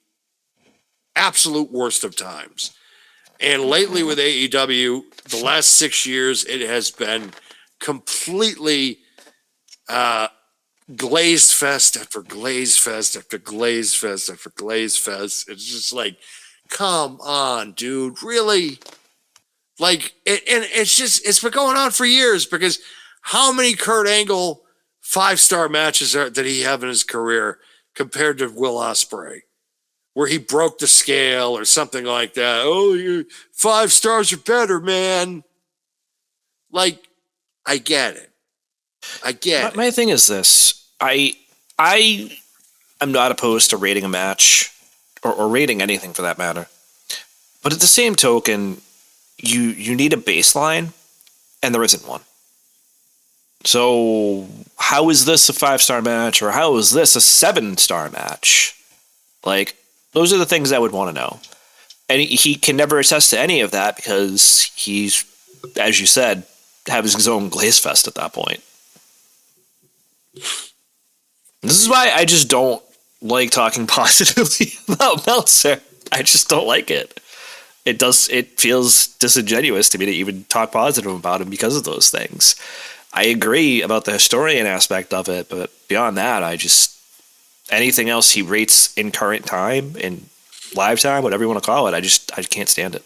absolute worst of times. And lately with AEW, the last 6 years, it has been completely glazed fest after glazed fest after glazed fest after glazed fest. It's just like, come on, dude, really? Like, it's been going on for years because how many Kurt Angle 5-star matches did he have in his career compared to Will Ospreay, where he broke the scale or something like that? Oh, you 5 stars are better, man. Like, I get it. My thing is this. I am not opposed to rating a match or rating anything for that matter. But at the same token, you need a baseline, and there isn't one. So how is this a 5-star match, or how is this a 7-star match? Like, those are the things I would want to know. And he can never attest to any of that because he's, as you said, having his own glaze fest at that point. This is why I just don't like talking positively about Meltzer. I just don't like it. It feels disingenuous to me to even talk positive about him because of those things. I agree about the historian aspect of it, but beyond that, anything else he rates in current time, in live time, whatever you want to call it, I can't stand it.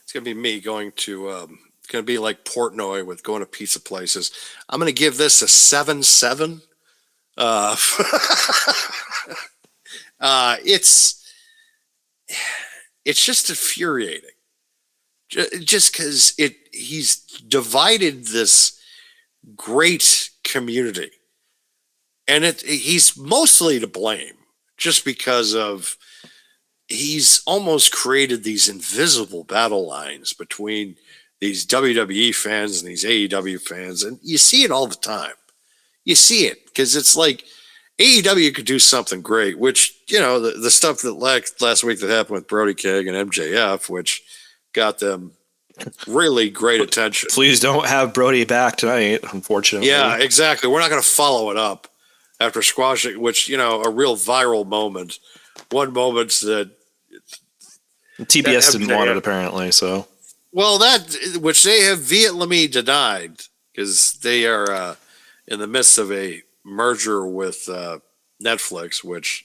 It's going to be me going to, it's going to be like Portnoy with going to pizza places. I'm going to give this a 7-7. It's just infuriating. Just because he's divided this great community, and he's mostly to blame just because of he's almost created these invisible battle lines between these WWE fans and these AEW fans, and you see it all the time. You see it because it's like AEW could do something great, which, the stuff that last week that happened with Brody King and MJF, which got them really great attention. Please don't have Brody back tonight, unfortunately. Yeah, exactly. We're not going to follow it up after squashing, which, a real viral moment. One moment that TBS didn't want it, apparently, so. Well, which they have vehemently denied because they are in the midst of a merger with Netflix, which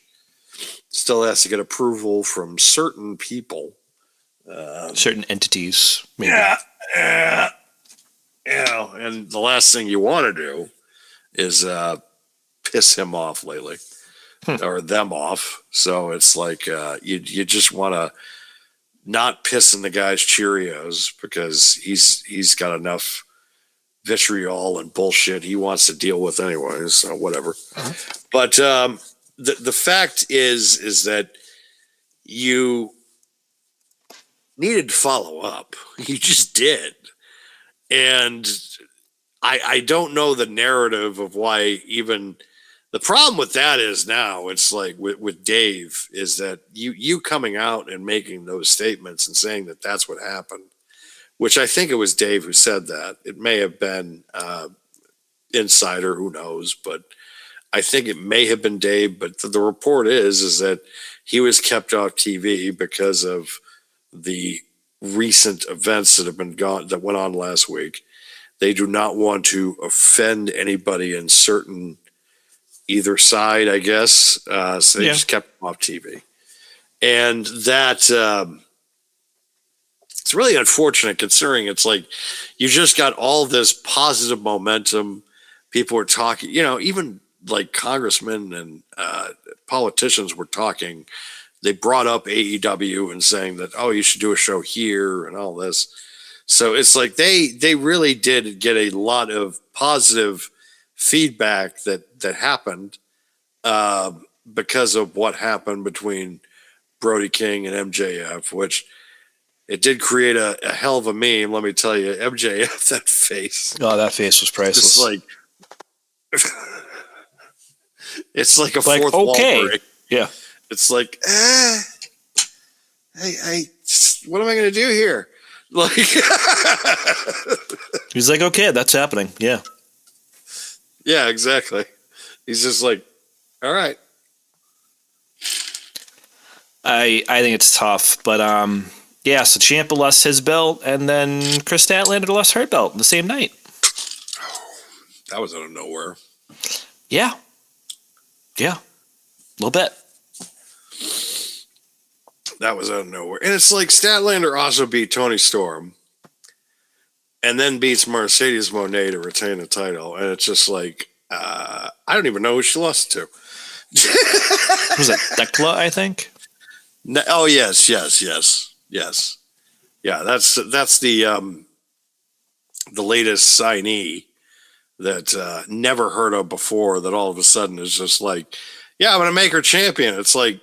still has to get approval from certain people. Certain entities, maybe. Yeah. and the last thing you want to do is piss him off lately or them off. So it's like you just want to not piss in the guy's Cheerios because he's got enough vitriol and bullshit he wants to deal with anyways. So whatever. But the fact is that you needed to follow up. You just did. And I don't know the narrative of why even the problem with that is now it's like with Dave is that you coming out and making those statements and saying that that's what happened, which I think it was Dave who said that. It may have been insider, who knows, but I think it may have been Dave. But the report is that he was kept off TV because of the recent events that went on last week. They do not want to offend anybody in certain either side, I guess. So they just kept him off TV. And that it's really unfortunate considering it's like you just got all this positive momentum. People are talking, even like congressmen and politicians were talking. They brought up AEW and saying that, oh, you should do a show here and all this. So it's like they really did get a lot of positive feedback that happened because of what happened between Brody King and MJF, which it did create a hell of a meme. Let me tell you, MJF, that face. Oh, that face was priceless. It's like a fourth wall break. Yeah. It's like, hey, what am I going to do here? Like, he's like, okay, that's happening. Yeah. Yeah, exactly. He's just like, all right. I think it's tough, but yeah. So Ciampa lost his belt, and then Chris Statlander lost her belt the same night. That was out of nowhere. Yeah, a little bit. That was out of nowhere, and it's like Statlander also beat Tony Storm, and then beats Mercedes Moné to retain the title, and it's just like I don't even know who she lost to. Was it Thekla, I think? No, oh yes. Yeah, that's the latest signee that never heard of before. That all of a sudden is just like, yeah, I'm gonna make her champion. It's like,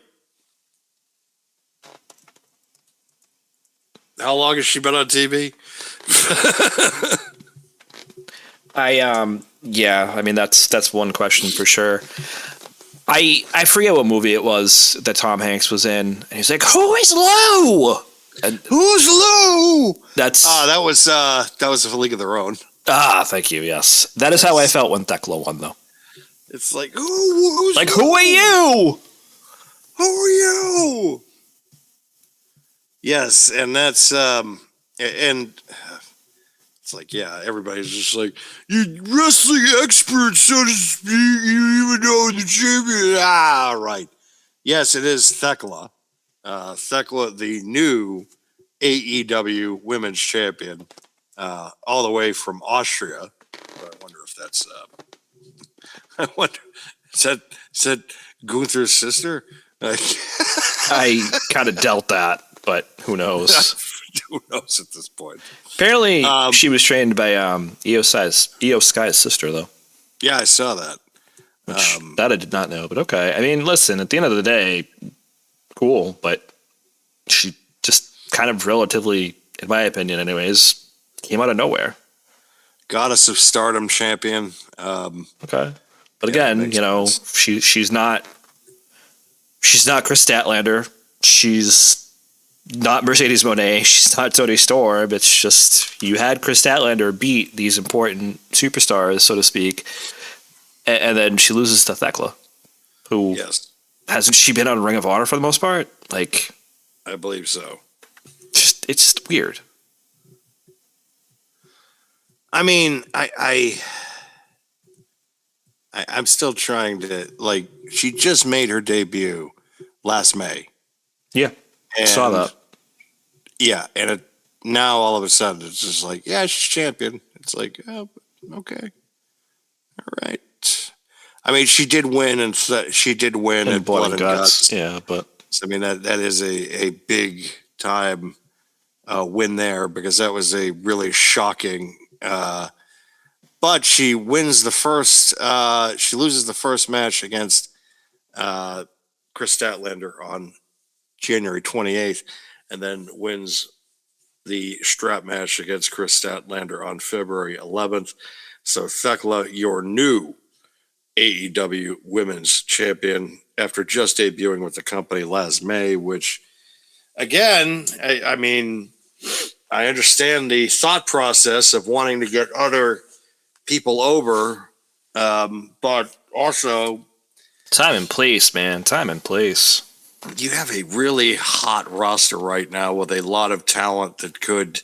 how long has she been on TV? Yeah, I mean that's one question for sure. I forget what movie it was that Tom Hanks was in, and he's like, "Who is Lou?" And who's Lou? That's that was a League of Their Own. Thank you. Yes, that is how I felt when Thekla won, though. It's like, who's like, Lou? who are you? Who are you? Yes, and that's and it's like, yeah, everybody's just like, you wrestling experts, so to speak. You even know the champion. Ah, right. Yes, it is Thekla. Thekla, the new AEW Women's Champion, all the way from Austria. I wonder if that's. I wonder, is that Gunther's sister? I kind of dealt that, but who knows? Who knows at this point? Apparently, she was trained by Io Sky's sister, though. Yeah, I saw that. Which, that I did not know, but okay. I mean, listen, at the end of the day, cool, but she just kind of relatively, in my opinion anyways, came out of nowhere. Goddess of Stardom champion. Okay. But again, she's not Chris Statlander. She's not Mercedes Moné. She's not Toni Storm. It's just you had Chris Statlander beat these important superstars, so to speak, and then she loses to Thekla, who hasn't she been on Ring of Honor for the most part? Like, I believe so. It's just weird. I mean, I'm still trying to, like, she just made her debut last May. Yeah. And, saw that. Yeah, and now all of a sudden it's just like, yeah, she's champion. It's like, oh, okay, all right. I mean, she did win, and she did win And at Blood and Guts. Yeah, but So, I mean, that is a big time win there because that was a really shocking. But she wins the first. She loses the first match against Chris Statlander on January 28th, and then wins the strap match against Chris Statlander on February 11th. So Thekla, your new AEW Women's Champion, after just debuting with the company last May, which, again, I mean, I understand the thought process of wanting to get other people over, but also time and place, man. Time and place. you have a really hot roster right now with a lot of talent that could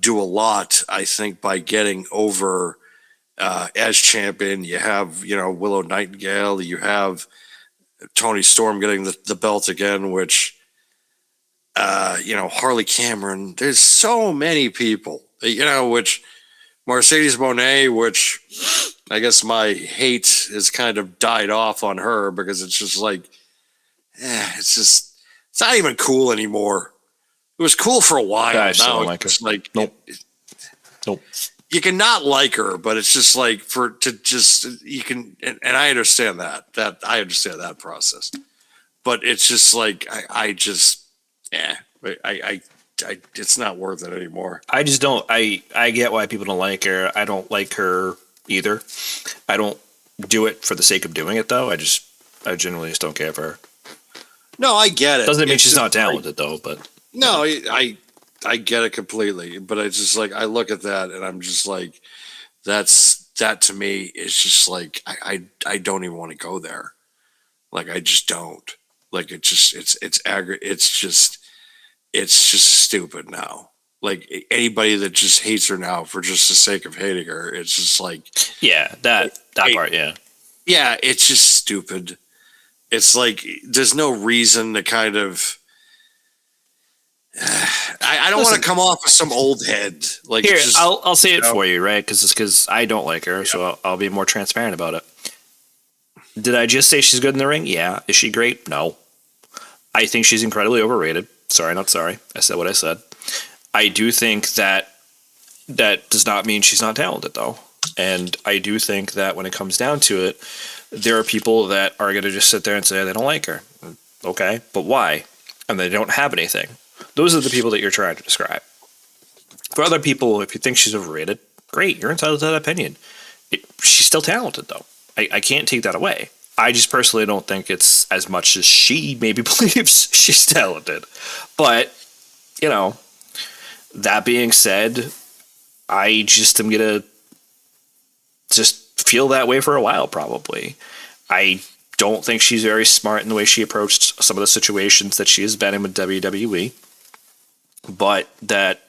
do a lot, I think, by getting over as champion. You have, Willow Nightingale. You have Tony Storm getting the belt again, which, Harley Cameron. There's so many people, which Mercedes Moné, which I guess my hate has kind of died off on her because it's just like, it's not even cool anymore. It was cool for a while. I still now don't like her. it's like, Nope. Nope. you can not like her, but it's just like you can, and I understand that I understand that process, but it's just like, it's not worth it anymore. I just don't. I get why people don't like her. I don't like her either. I don't do it for the sake of doing it, though. I generally just don't care for her. No, I get it. Doesn't mean It's she's just not talented, though. But no, I get it completely. But it's just like, I look at that and I'm just like, that to me is just like, I don't even want to go there. Like, I just don't. Like, it's just stupid now. Like, anybody that just hates her now for just the sake of hating her, it's just like, yeah, that part, yeah. yeah, it's just stupid. It's like, there's no reason to kind of. I don't want to come off as some old head. Like, Here, just, I'll say it for you, right? Because I don't like her, so I'll be more transparent about it. Did I just say she's good in the ring? Yeah. Is she great? No. I think she's incredibly overrated. Sorry, not sorry. I said what I said. I do think that does not mean she's not talented, though. And I do think that when it comes down to it, there are people that are going to just sit there and say they don't like her. Okay, but why? And they don't have anything. Those are the people that you're trying to describe. For other people, if you think she's overrated, great, you're entitled to that opinion. She's still talented, though. I can't take that away. I just personally don't think it's as much as she maybe believes she's talented. But, that being said, I just am going to just feel that way for a while, probably. I don't think she's very smart in the way she approached some of the situations that she has been in with WWE. But that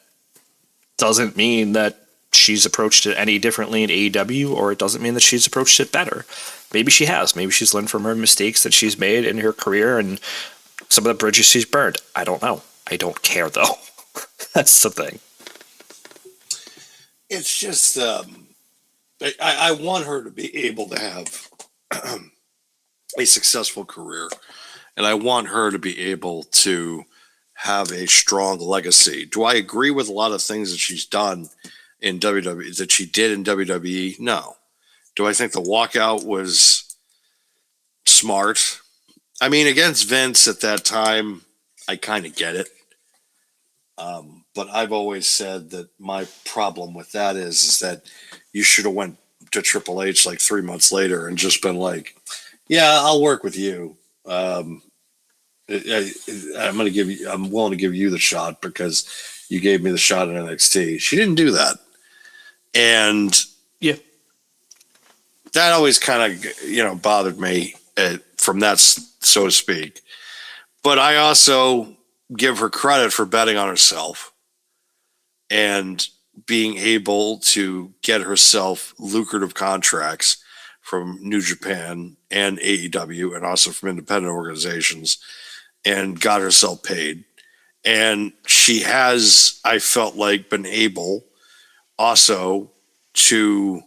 doesn't mean that she's approached it any differently in AEW, or it doesn't mean that she's approached it better. Maybe she has. Maybe she's learned from her mistakes that she's made in her career and some of the bridges she's burned. I don't know. I don't care, though. That's the thing. it's just, I want her to be able to have a successful career, and I want her to be able to have a strong legacy. Do I agree with a lot of things that she's done in WWE, that she did in WWE? No. Do I think the walkout was smart? I mean, against Vince at that time, I kind of get it. But I've always said that my problem with that is that you should have went to Triple H like 3 months later and just been like, yeah, I'll work with you. I'm willing to give you the shot because you gave me the shot in NXT. She didn't do that. And yeah, that always kind of, bothered me from that, so to speak. But I also give her credit for betting on herself and being able to get herself lucrative contracts from New Japan and AEW and also from independent organizations, and got herself paid. And she has, I felt like, been able also to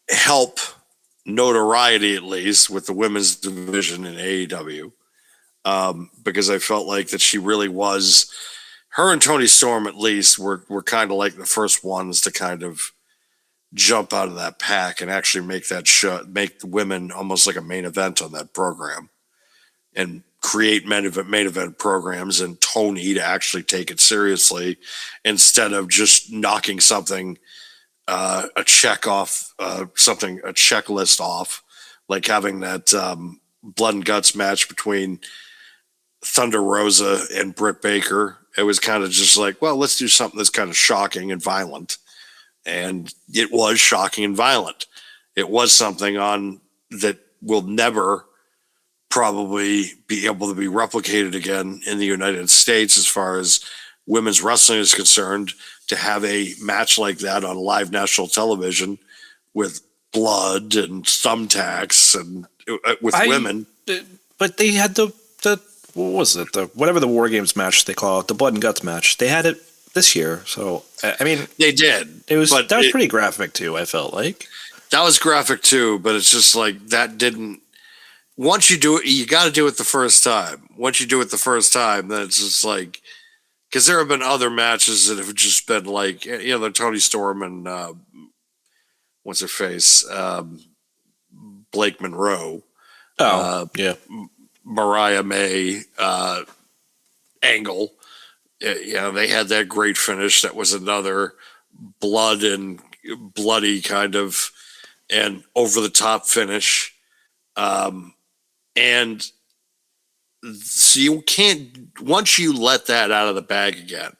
help notoriety, at least with the women's division in AEW, because I felt like that she really was. Her and Toni Storm, at least, were kind of like the first ones to kind of jump out of that pack and actually make that show, make the women almost like a main event on that program, and create main event programs, and Tony to actually take it seriously instead of just knocking something a checklist off, like having that blood and guts match between Thunder Rosa and Britt Baker. It was kind of just like, well, let's do something that's kind of shocking and violent. And it was shocking and violent. It was something on that will never probably be able to be replicated again in the United States as far as women's wrestling is concerned, to have a match like that on live national television with blood and thumbtacks and with women. But they had the what was it? Whatever the War Games match they call it, the blood and guts match. They had it this year, so I mean, they did. That was pretty graphic too. I felt like that was graphic too, but it's just like that didn't. Once you do it, you got to do it the first time. Once you do it the first time, then it's just like, because there have been other matches that have just been like, the Toni Storm and what's her face, Blake Monroe. Yeah. Mariah May angle. They had that great finish. That was another bloody kind of and over the top finish. And so you can't, once you let that out of the bag again,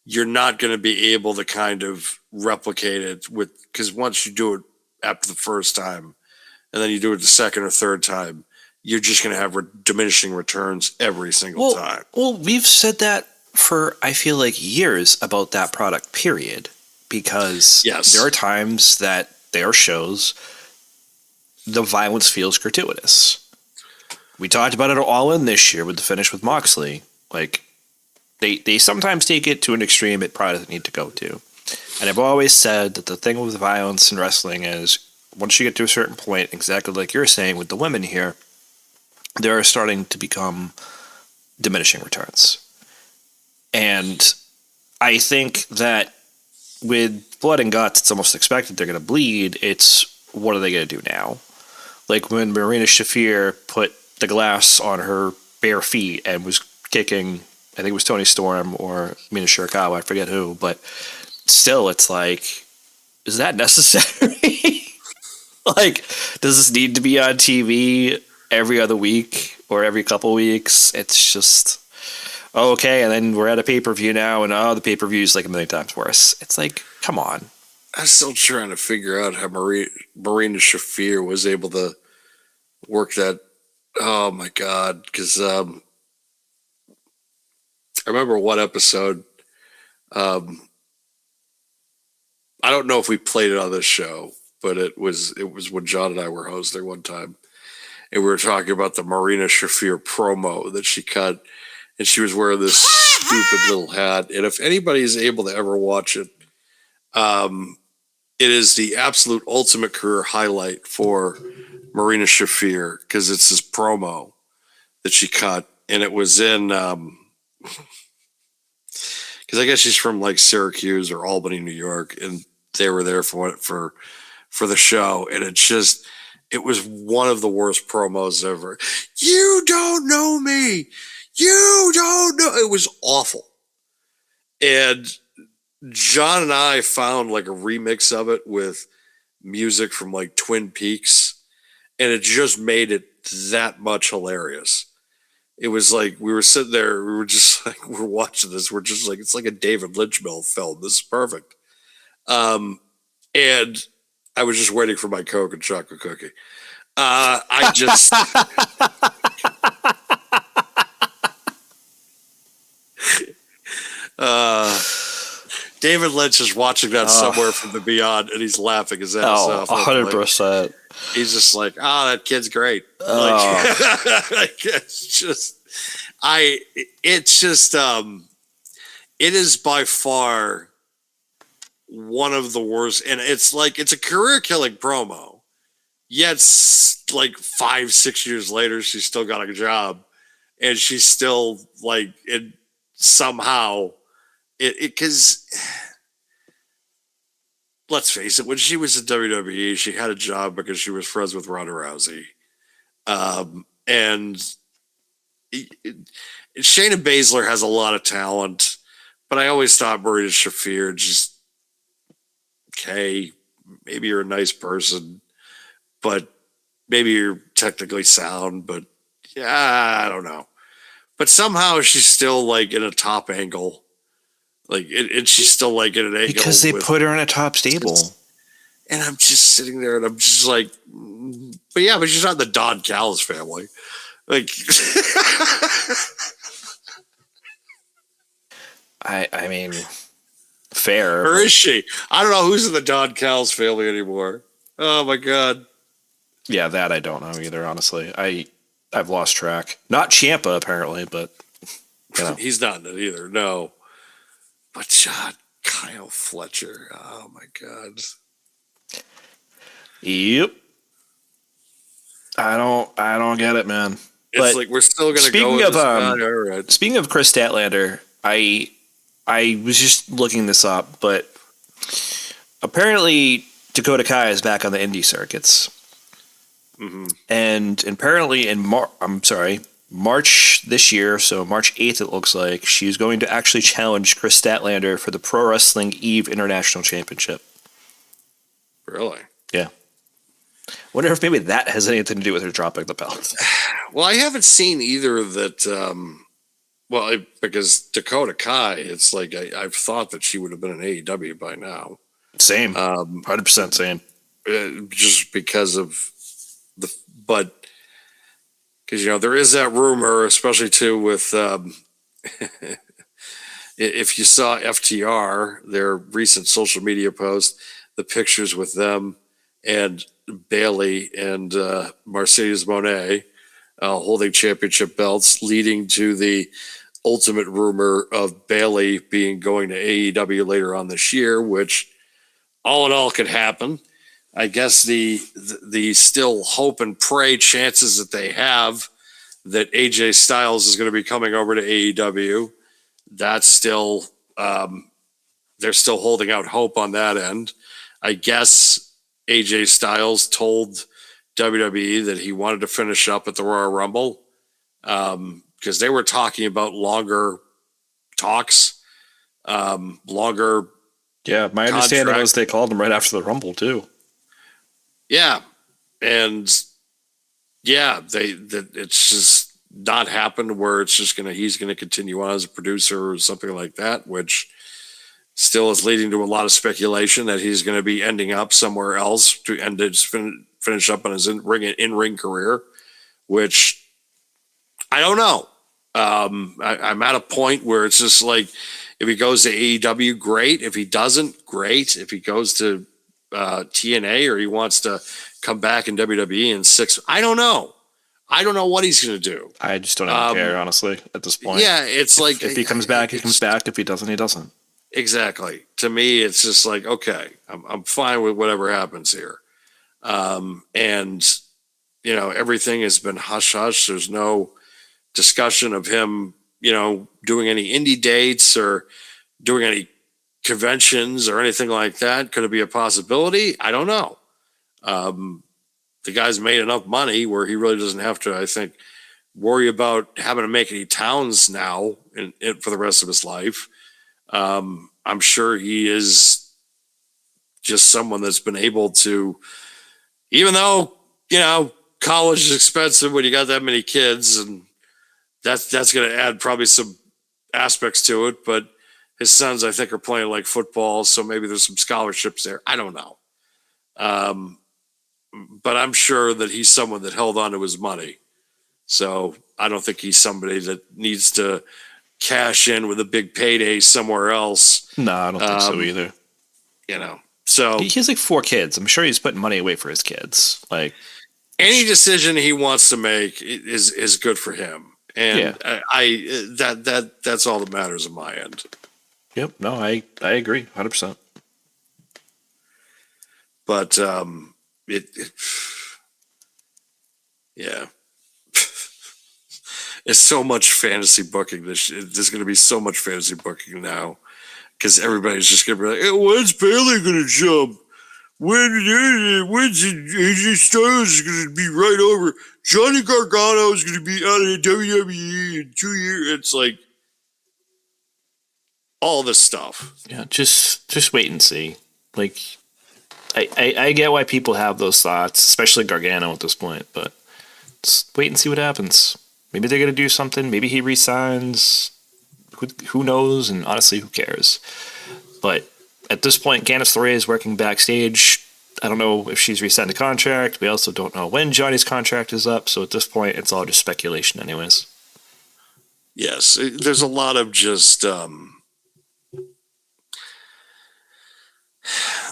you're not going to be able to kind of replicate it because once you do it after the first time and then you do it the second or third time, you're just going to have diminishing returns every single time. Well, we've said that for, I feel like, years about that product, period. Because there are times that there are shows, the violence feels gratuitous. We talked about it all in this year with the finish with Moxley. Like, they sometimes take it to an extreme it probably doesn't need to go to. And I've always said that the thing with violence in wrestling is once you get to a certain point, exactly like you're saying with the women here, there are starting to become diminishing returns. And I think that with blood and guts, it's almost expected they're going to bleed. It's what are they going to do now? Like when Marina Shafir put the glass on her bare feet and was kicking, I think it was Toni Storm or Mina Shirakawa, I forget who, but still it's like, is that necessary? Like, does this need to be on TV every other week or every couple weeks? It's just, okay, and then we're at a pay-per-view now, and the pay-per-view is like a million times worse. It's like, come on. I'm still trying to figure out how Marina Shafir was able to work that. Oh, my God, because I remember one episode, I don't know if we played it on this show, but it was when John and I were hosting one time, and we were talking about the Marina Shafir promo that she cut, and she was wearing this stupid little hat. And if anybody is able to ever watch it, it is the absolute ultimate career highlight for Marina Shafir because it's this promo that she cut, and it was in because I guess she's from like Syracuse or Albany, New York, and they were there for the show, and it was one of the worst promos ever. You don't know me. You don't know. It was awful. And John and I found like a remix of it with music from like Twin Peaks, and it just made it that much hilarious. It was like we were sitting there, we were just like, we're watching this, we're just like, it's like a David Lynch film. This is perfect. And I was just waiting for my Coke and chocolate cookie. I just David Lynch is watching that somewhere from the beyond, and he's laughing his ass off. 100%. He's just like, that kid's great. Like, it is by far one of the worst, and it's a career killing promo. Yet, like 5-6 years later, she's still got a job, and she's still like it somehow it because let's face it, when she was in WWE, she had a job because she was friends with Ronda Rousey, and Shayna Baszler has a lot of talent, but I always thought Marina Shafir just okay, maybe you're a nice person, but maybe you're technically sound, but yeah, I don't know. But somehow she's still like in a top angle, like and she's still like in an angle because they put her in a top stable. And I'm just sitting there, and I'm just like, but yeah, but she's not the Don Callis family, like. I mean, fair. Or is she? I don't know who's in the Don Callis family anymore. Oh my god. Yeah, that I don't know either. Honestly, I've lost track. Not Ciampa apparently, but you know. He's not in it either. No, but Kyle Fletcher. Oh my god. Yep. I don't get it, man. It's but like we're still gonna speaking go. Of speaking of Chris Statlander, I was just looking this up, but apparently Dakota Kai is back on the indie circuits. Mm-hmm. And apparently in March this year, so March 8th it looks like, she's going to actually challenge Chris Statlander for the Pro Wrestling Eve International Championship. Really? Yeah. Wonder if maybe that has anything to do with her dropping the belt. Well, I haven't seen either that. Because Dakota Kai, it's like I've thought that she would have been in AEW by now. Same. 100% same. Just because of because there is that rumor, especially too with if you saw FTR, their recent social media post, the pictures with them and Bailey and Mercedes Moné holding championship belts, leading to the ultimate rumor of Bailey going to AEW later on this year, which all in all could happen. I guess the still hope and pray chances that they have that AJ Styles is going to be coming over to AEW, that's still they're still holding out hope on that end. I guess AJ Styles told WWE that he wanted to finish up at the Royal Rumble because they were talking about longer talks, longer. Yeah, my understanding was they called him right after the Rumble too. Yeah, and yeah, it's just not happened where it's just he's gonna continue on as a producer or something like that, which still is leading to a lot of speculation that he's going to be ending up somewhere else to finish up on his in-ring career, which I don't know. I'm at a point where it's just like, if he goes to AEW, great. If he doesn't, great. If he goes to TNA or he wants to come back in WWE in 6, I don't know. I don't know what he's going to do. I just don't even care, honestly, at this point. Yeah, it's like... If he comes back, he comes back. If he doesn't, he doesn't. Exactly. To me, it's just like, okay, I'm fine with whatever happens here. And, everything has been hush-hush. There's no discussion of him, doing any indie dates or doing any conventions or anything like that. Could it be a possibility? I don't know. The guy's made enough money where he really doesn't have to, I think, worry about having to make any towns now for the rest of his life. I'm sure he is just someone that's been able to, even though, college is expensive when you got that many kids, and that's going to add probably some aspects to it, but his sons, I think, are playing like football, so maybe there's some scholarships there. I don't know. But I'm sure that he's someone that held on to his money. So I don't think he's somebody that needs to cash in with a big payday somewhere else. No, I don't think so either. So he has like 4 kids. I'm sure he's putting money away for his kids. Like, any decision he wants to make is good for him, and that's all that matters on my end. Yep. No, I agree 100%. But yeah, it's so much fantasy booking. There's going to be so much fantasy booking now because everybody's just going to be like, hey, when's Bailey going to jump? When's AJ Styles is going to be right over? Johnny Gargano is going to be out of the WWE in 2 years. It's like all this stuff. Yeah, just wait and see. Like, I get why people have those thoughts, especially Gargano at this point, but just wait and see what happens. Maybe they're going to do something. Maybe he resigns. Who knows? And honestly, who cares? But at this point, Candice LeRae is working backstage. I don't know if she's re-signed a contract. We also don't know when Johnny's contract is up. So at this point, it's all just speculation anyways. Yes, there's a lot of just...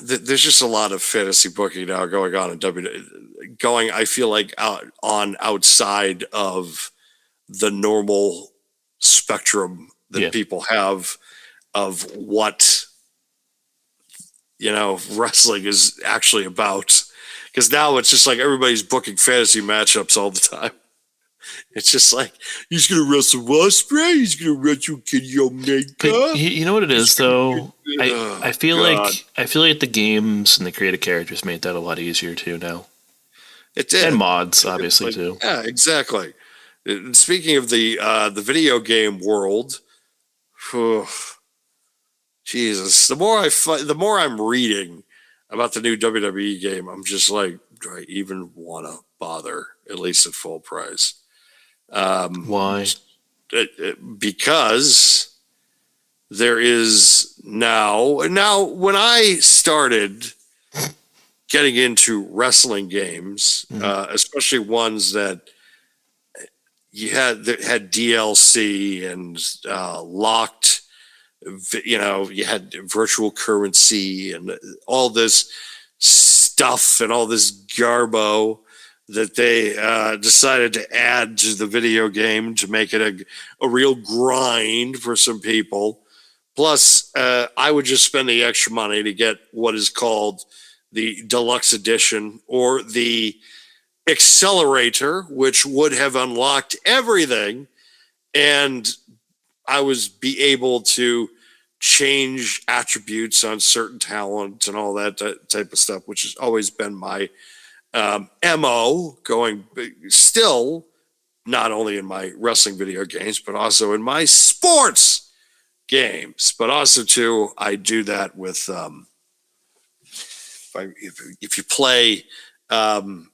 there's just a lot of fantasy booking now going on in WWE. I feel like outside of the normal spectrum that people have of what wrestling is actually about. Because now it's just like everybody's booking fantasy matchups all the time. It's just like he's gonna wrestle Ospreay, he's gonna wrestle Kenny Omega. But you know what it is though? I feel like the games and the creative characters made that a lot easier too now. It did. And mods, obviously, too. Yeah, exactly. And speaking of the video game world, Jesus, the more I'm reading about the new WWE game, I'm just like, do I even want to bother? At least at full price. Why? Because there is now when I started getting into wrestling games, especially ones that had DLC and locked, you had virtual currency and all this stuff and all this garbo that they decided to add to the video game to make it a real grind for some people. Plus, I would just spend the extra money to get what is called the deluxe edition or the accelerator, which would have unlocked everything. And I was be able to change attributes on certain talent and all that type of stuff, which has always been my MO, going still not only in my wrestling video games, but also in my sports games. But also too, I do that with if you play Elder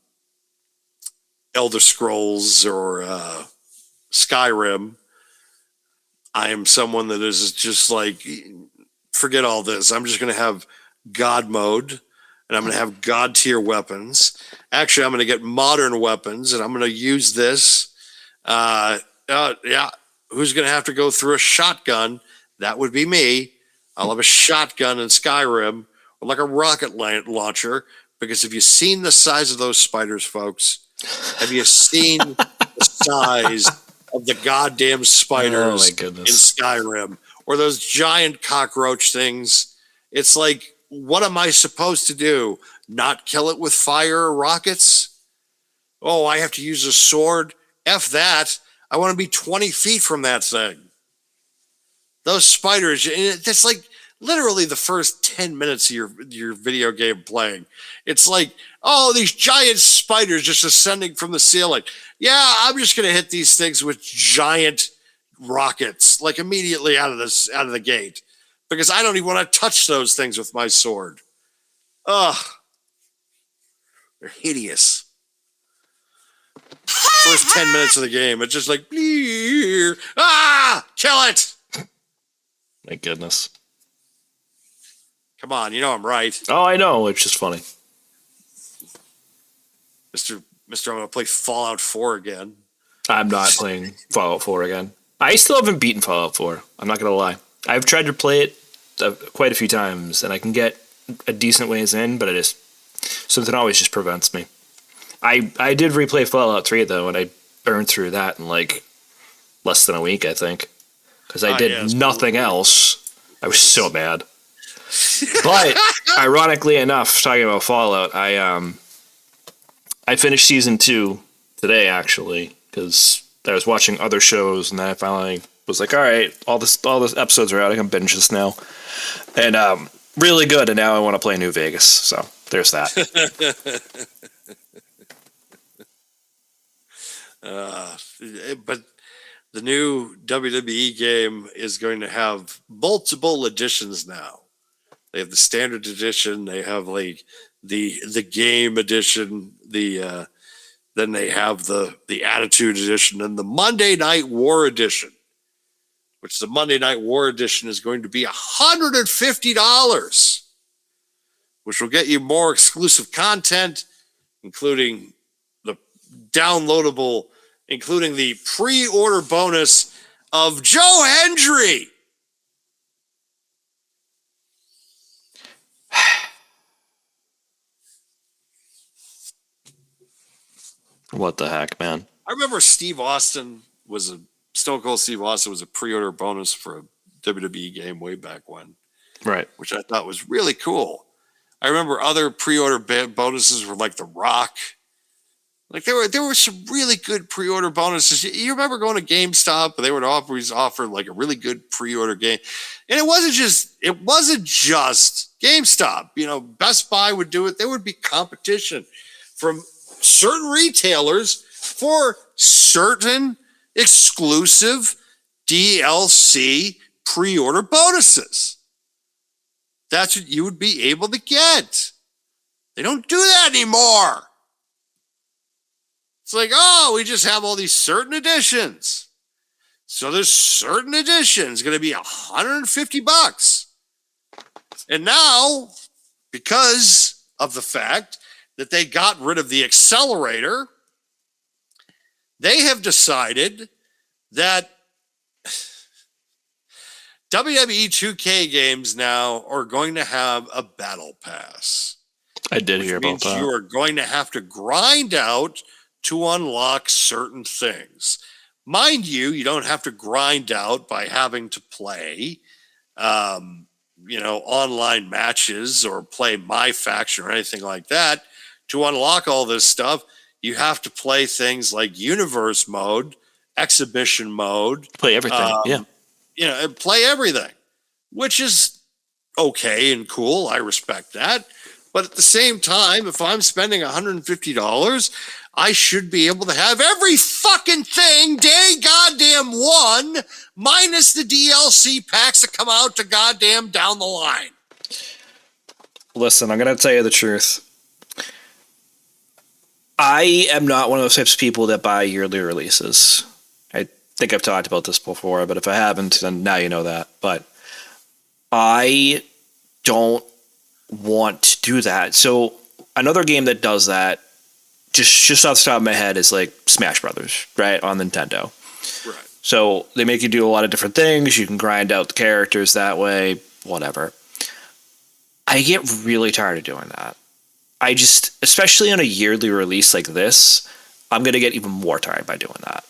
Scrolls or Skyrim, I am someone that is just like, forget all this. I'm just going to have God mode, and I'm going to have God tier weapons. Actually, I'm going to get modern weapons, and I'm going to use this. Who's going to have to go through a shotgun? That would be me. I'll have a shotgun in Skyrim, or like a rocket launcher, because have you seen the size of those spiders, folks? Have you seen the size of the goddamn spiders in Skyrim, or those giant cockroach things? It's like, what am I supposed to do? Not kill it with fire or rockets? Oh, I have to use a sword? F that. I want to be 20 feet from that thing. Those spiders, that's like literally the first 10 minutes of your video game playing. It's like, oh, these giant spiders just ascending from the ceiling. Yeah, I'm just going to hit these things with giant rockets, like immediately out of the gate, because I don't even want to touch those things with my sword. Ugh, they're hideous. First 10 minutes of the game, it's just like, kill it. My goodness. Come on, you know I'm right. Oh, I know. It's just funny. Mr. I'm going to play Fallout 4 again. I'm not playing Fallout 4 again. I still haven't beaten Fallout 4. I'm not going to lie. I've tried to play it quite a few times, and I can get a decent ways in, but something always just prevents me. I did replay Fallout 3, though, and I burned through that in like less than a week, I think. Because I did nothing else. I was so mad. But Ironically enough, talking about Fallout, I finished season 2 today actually because I was watching other shows, and then I finally was like, all right, all the episodes are out. I can binge this now, and really good. And now I want to play New Vegas. So there's that. But the new WWE game is going to have multiple editions now. They have the standard edition. They have like the game edition. Then they have the Attitude edition and the Monday Night War edition, which the Monday Night War edition is going to be $150, which will get you more exclusive content, including the downloadable, including the pre-order bonus of Joe Hendry. What the heck, man? I remember Stone Cold Steve Austin was a pre-order bonus for a WWE game way back when, Right. which I thought was really cool. I remember other pre-order bonuses were like The Rock. Like there were some really good pre-order bonuses. You remember going to GameStop, and they would always offer like a really good pre-order game, and it wasn't just GameStop. You know, Best Buy would do it. There would be competition from certain retailers for certain exclusive DLC pre-order bonuses. That's what you would be able to get. They don't do that anymore. It's like, oh, we just have all these certain editions. So there's certain editions going to be $150. And now, because of the fact that they got rid of the accelerator, they have decided that WWE 2K games now are going to have a battle pass. I did hear about that. You are going to have to grind out to unlock certain things. Mind you, you don't have to grind out by having to play, online matches or play My Faction or anything like that. To unlock all this stuff, you have to play things like Universe mode, Exhibition mode. Play everything, yeah. Play everything, which is okay and cool. I respect that. But at the same time, if I'm spending $150, I should be able to have every fucking thing day goddamn one, minus the DLC packs that come out to goddamn down the line. Listen, I'm going to tell you the truth. I am not one of those types of people that buy yearly releases. I think I've talked about this before, but if I haven't, then now you know that. But I don't want to do that. So another game that does that, just off the top of my head, is like Smash Brothers, right, on Nintendo. Right. So they make you do a lot of different things. You can grind out the characters that way, whatever. I get really tired of doing that. I just, especially on a yearly release like this, I'm going to get even more tired by doing that.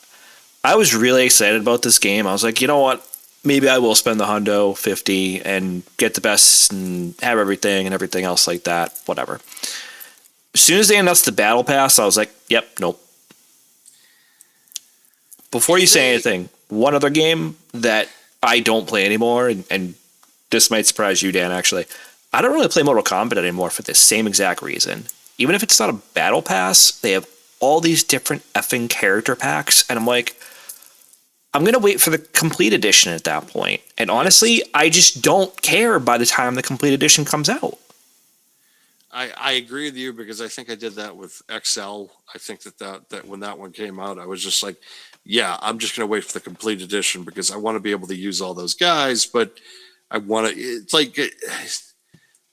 I was really excited about this game. I was like, you know what? Maybe I will spend the $150 and get the best and have everything and everything else like that. Whatever. As soon as they announced the Battle Pass, I was like, yep, nope. Before you say anything, one other game that I don't play anymore, and this might surprise you, Dan, actually. I don't really play Mortal Kombat anymore for the same exact reason. Even if it's not a battle pass, they have all these different effing character packs, and I'm like, I'm going to wait for the complete edition at that point. And honestly, I just don't care by the time the complete edition comes out. I agree with you, because I think I did that with XL. I think that when that one came out, I was just like, yeah, I'm just going to wait for the complete edition because I want to be able to use all those guys, but I want to, it's like,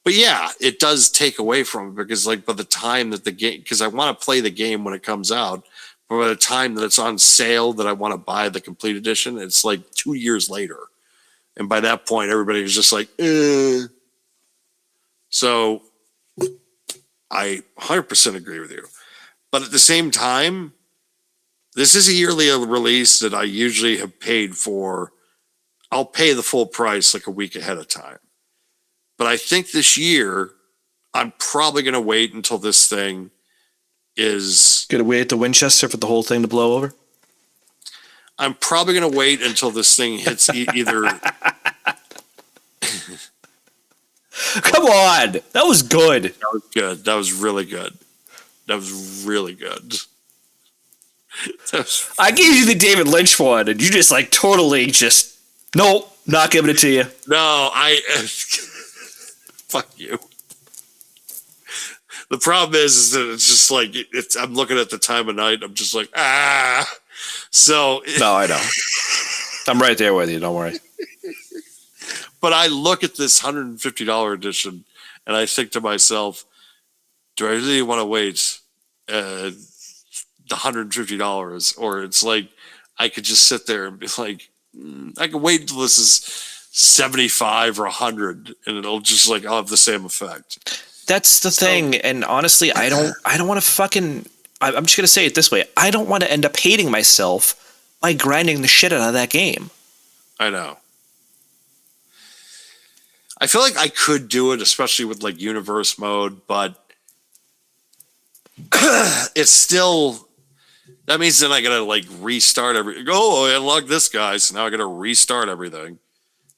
but yeah, it does take away from it, because like by the time that the game, because I want to play the game when it comes out, but by the time that it's on sale that I want to buy the complete edition, it's like 2 years later. And by that point, everybody was just like, So I 100% agree with you. But at the same time, this is a yearly release that I usually have paid for. I'll pay the full price like a week ahead of time. But I think this year I'm probably going to wait until this thing is. Gonna wait at the Winchester for the whole thing to blow over? I'm probably going to wait until this thing hits either. Come on. That was good. That was good. That was really good. That was really good. I gave you the David Lynch one, and you just like totally just nope, not giving it to you. No, fuck you. The problem is that it's just like I'm looking at the time of night. I'm just like So no, I know. I'm right there with you. Don't worry. But I look at this $150 edition, and I think to myself, do I really want to wait the $150, or it's like I could just sit there and be like, I can wait until this is 75 or 100, and it'll just like I'll have the same effect. That's the thing, and honestly, I don't want to fucking. I'm just gonna say it this way: I don't want to end up hating myself by grinding the shit out of that game. I know. I feel like I could do it, especially with like universe mode, but it's still. That means then I gotta like restart everything. Oh, I unlocked this guy, so now I gotta restart everything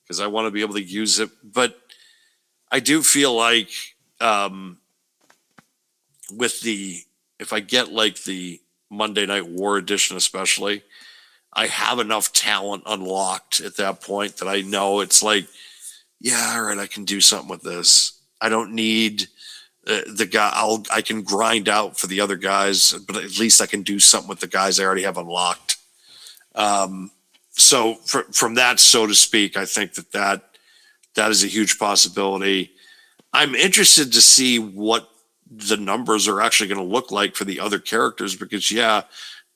because I want to be able to use it. But I do feel like with if I get like the Monday Night War edition, especially, I have enough talent unlocked at that point that I know it's like, yeah, all right, I can do something with this. I don't need the guy. I can grind out for the other guys, but at least I can do something with the guys I already have unlocked. So from that, so to speak, I think that is a huge possibility. I'm interested to see what the numbers are actually going to look like for the other characters, because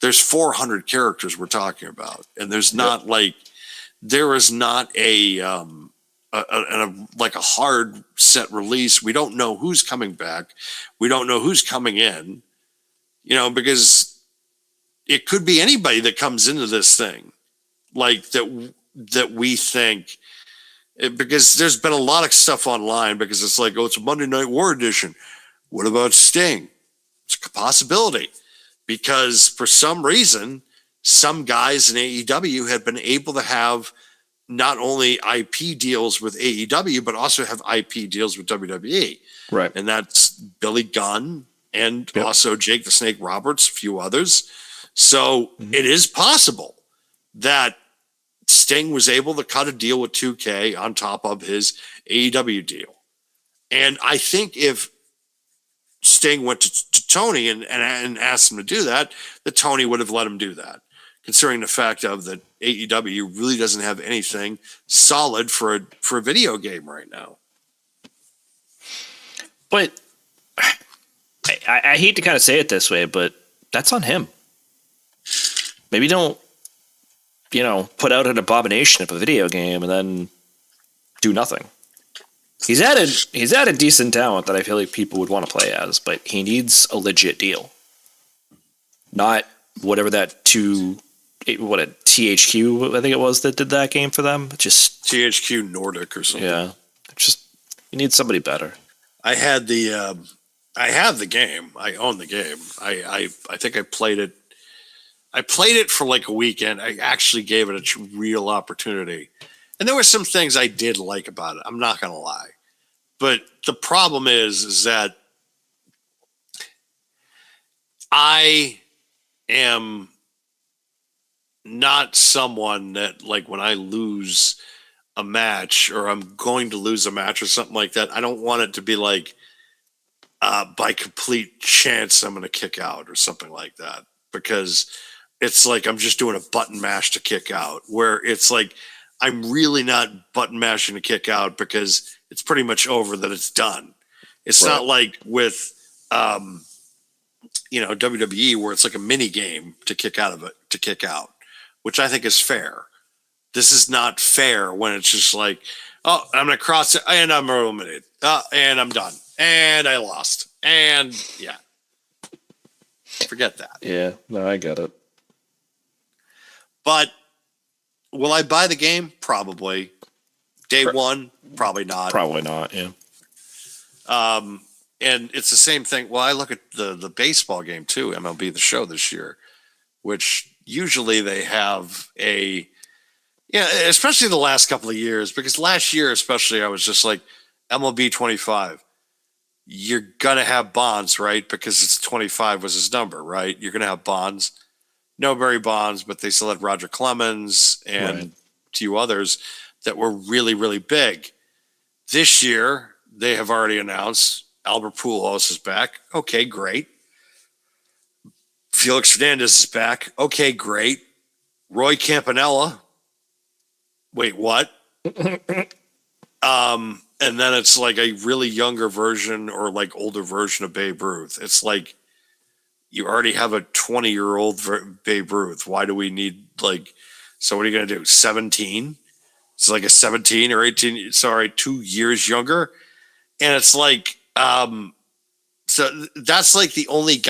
there's 400 characters we're talking about, and there's not there is not a hard set release. We don't know who's coming back. We don't know who's coming in, because it could be anybody that comes into this thing like that we think, because there's been a lot of stuff online because it's like, oh, it's a Monday Night War edition. What about Sting? It's a possibility, because for some reason, some guys in AEW have been able to have not only IP deals with AEW, but also have IP deals with WWE. Right. And that's Billy Gunn and also Jake the Snake Roberts, a few others. So it is possible that Sting was able to cut a deal with 2K on top of his AEW deal. And I think if Sting went to Tony and asked him to do that Tony would have let him do that, considering the fact of that AEW really doesn't have anything solid for a video game right now. But I hate to kind of say it this way, but that's on him. Maybe don't, put out an abomination of a video game and then do nothing. He's added decent talent that I feel like people would want to play as, but he needs a legit deal. Not whatever that THQ, I think it was, that did that game for them. Just THQ Nordic or something. Yeah. Just, you need somebody better. I had I have the game. I own the game. I think I played it. I played it for like a weekend. I actually gave it a real opportunity. And there were some things I did like about it. I'm not going to lie. But the problem is that I am not someone that, like, when I lose a match or I'm going to lose a match or something like that, I don't want it to be like by complete chance I'm going to kick out or something like that, because it's like I'm just doing a button mash to kick out, where it's like I'm really not button mashing to kick out because it's pretty much over, that it's done. It's not like with WWE, where it's like a mini game to kick out, which I think is fair. This is not fair when it's just like, oh, I'm going to cross it and I'm eliminated. And I'm done. And I lost. And yeah. Forget that. Yeah, no, I get it. But will I buy the game? Probably. Day one? Probably not. Probably not, yeah. and it's the same thing. Well, I look at the baseball game too, MLB The Show this year, which usually they have especially the last couple of years, because last year especially I was just like MLB 25. You're gonna have Bonds, right? Because it's 25 was his number, right? You're gonna have Bonds. No Barry Bonds, but they still had Roger Clemens and a few others that were really, really big. This year, they have already announced Albert Pujols is back. Okay, great. Felix Fernandez is back. Okay, great. Roy Campanella. Wait, what? And then it's like a really younger version or like older version of Babe Ruth. It's like you already have a 20-year-old Babe Ruth. Why do we need so what are you going to do? 17? It's like a 17 or 18, 2 years younger. And it's like, so that's like the only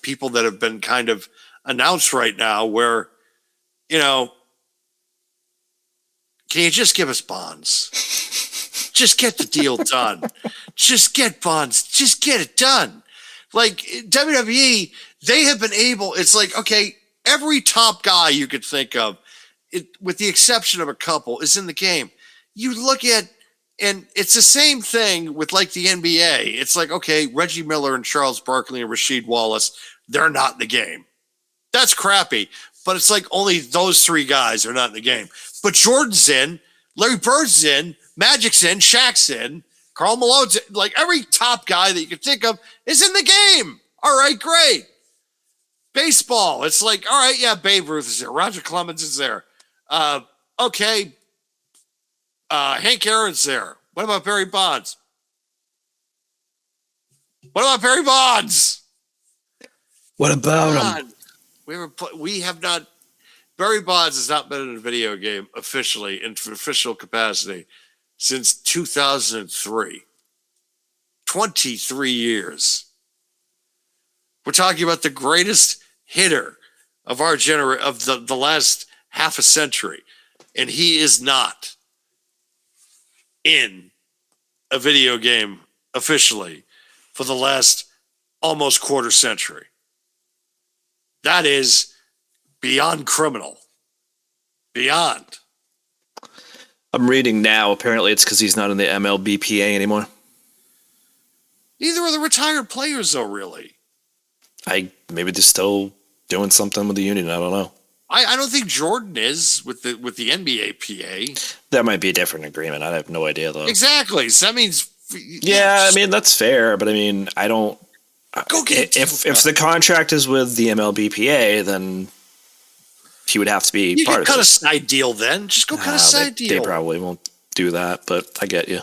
people that have been kind of announced right now where, can you just give us Bonds? Just get the deal done. Just get Bonds. Just get it done. Like WWE, they have been able, it's like, okay, every top guy you could think of, with the exception of a couple, is in the game. You look at, and it's the same thing with like the NBA. It's like, okay, Reggie Miller and Charles Barkley and Rasheed Wallace, they're not in the game. That's crappy. But it's like only those three guys are not in the game. But Jordan's in, Larry Bird's in, Magic's in, Shaq's in, Karl Malone's in. Like every top guy that you can think of is in the game. All right, great. Baseball, it's like, all right, yeah, Babe Ruth is there. Roger Clemens is there. Okay. Hank Aaron's there. What about Barry Bonds? What about Barry Bonds? What about him? We have not. Barry Bonds has not been in a video game officially in official capacity since 2003. 23 years. We're talking about the greatest hitter of our of the last half a century, and he is not in a video game officially for the last almost quarter century. That is beyond criminal. Beyond. I'm reading now. Apparently it's because he's not in the MLBPA anymore. Neither are the retired players, though, really. Maybe they're still doing something with the union. I don't know. I don't think Jordan is with the NBA PA. That might be a different agreement. I have no idea, though. Exactly. So that means... Yeah, I mean, that's fair, but I mean, I don't... Go get if the contract is with the MLBPA, then he would have to be part of it. You can cut a side deal then. Just go cut a side deal. They probably won't do that, but I get you.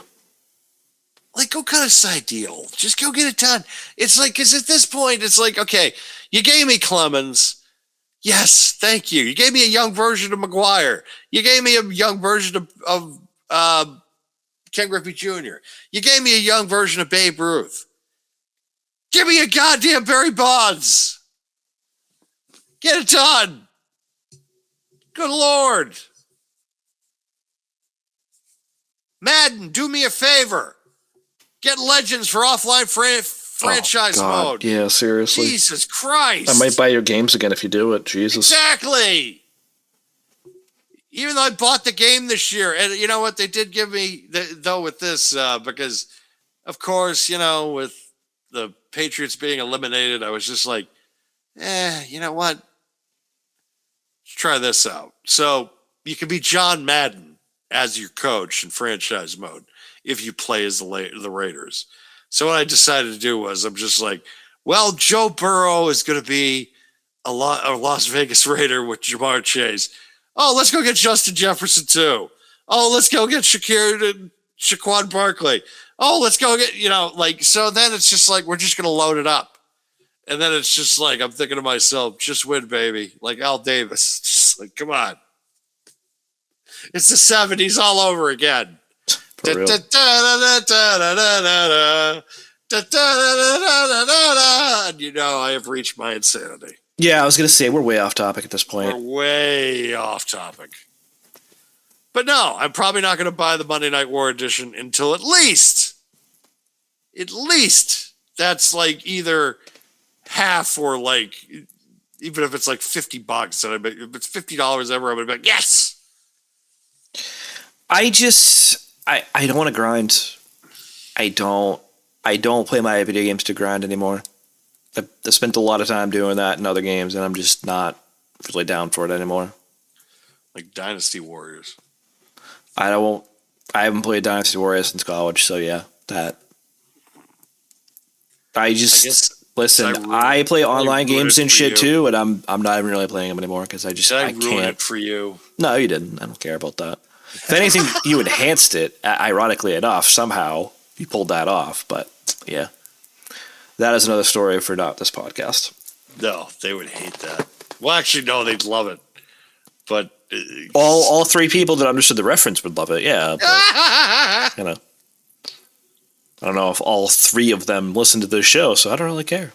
Like, go cut a side deal. Just go get it done. It's like, because at this point, it's like, okay, you gave me Clemens. Yes, thank you. You gave me a young version of McGuire. You gave me a young version of Ken Griffey Jr. You gave me a young version of Babe Ruth. Give me a goddamn Barry Bonds. Get it done. Good Lord. Madden, do me a favor. Get Legends for offline franchise mode. Yeah, seriously. Jesus Christ. I might buy your games again if you do it. Jesus. Exactly. Even though I bought the game this year. And you know what? They did give me, though, with this, because, of course, with the Patriots being eliminated, I was just like, you know what? Let's try this out. So you can be John Madden as your coach in franchise mode if you play as the Raiders. So what I decided to do was I'm just like, well, Joe Burrow is going to be a Las Vegas Raider with Jamar Chase. Oh, let's go get Justin Jefferson too. Oh, let's go get Shaquan Barkley. Oh, let's go get, so then it's just like, we're just going to load it up. And then it's just like, I'm thinking to myself, just win, baby. Like Al Davis. Just like, come on. It's the 70s all over again. And I have reached my insanity. Yeah, I was going to say, we're way off topic at this point. We're way off topic. But no, I'm probably not going to buy the Monday Night War edition until at least that's like either half or like, even if it's like $50, and if it's $50 ever, I'm gonna be like, yes. I don't want to grind. I don't play my video games to grind anymore. I spent a lot of time doing that in other games, and I'm just not really down for it anymore. Like Dynasty Warriors. I haven't played Dynasty Warriors since college, so yeah, that. Listen. I play online games and shit too, and I'm not even really playing them anymore because I ruined can't. It for you. No, you didn't. I don't care about that. If anything, you enhanced it. Ironically enough, somehow you pulled that off. But yeah, that is another story for not this podcast. No, they would hate that. Well, actually, no, they'd love it. But all three people that understood the reference would love it. Yeah, but, I don't know if all three of them listen to this show, so I don't really care.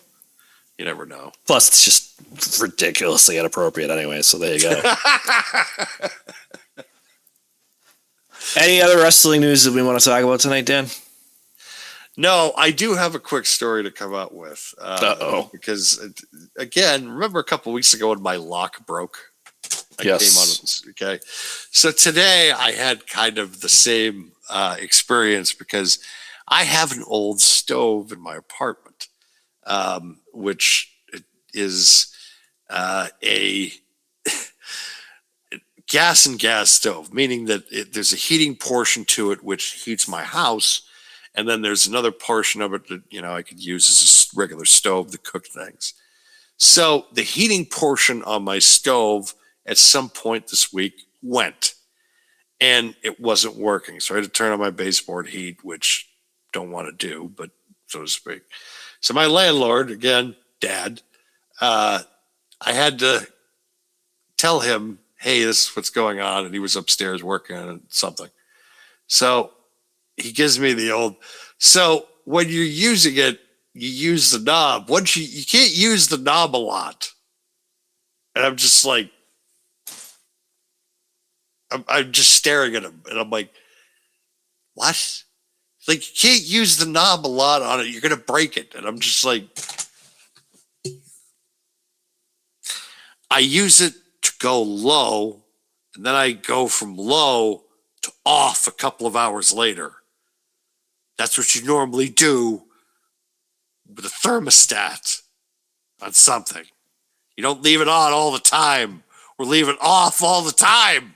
You never know. Plus, it's just ridiculously inappropriate anyway. So there you go. Any other wrestling news that we want to talk about tonight, Dan? No, I do have a quick story to come out with. Because, again, remember a couple weeks ago when my lock broke? Yes. Okay. So today I had kind of the same experience because I have an old stove in my apartment, which is a gas stove, meaning that there's a heating portion to it which heats my house, and then there's another portion of it that I could use as a regular stove to cook things. So the heating portion on my stove at some point this week went, and it wasn't working. So I had to turn on my baseboard heat, which don't want to do, but so to speak. So my landlord, again, Dad, I had to tell him, hey, this is what's going on. And he was upstairs working on something. So he gives me the old, so when you're using it, you use the knob. Once you can't use the knob a lot. And I'm just like, I'm just staring at him. And I'm like, what? Like, you can't use the knob a lot on it. You're going to break it. And I'm just like, I use it to go low, and then I go from low to off a couple of hours later. That's what you normally do with a thermostat on something. You don't leave it on all the time or leave it off all the time.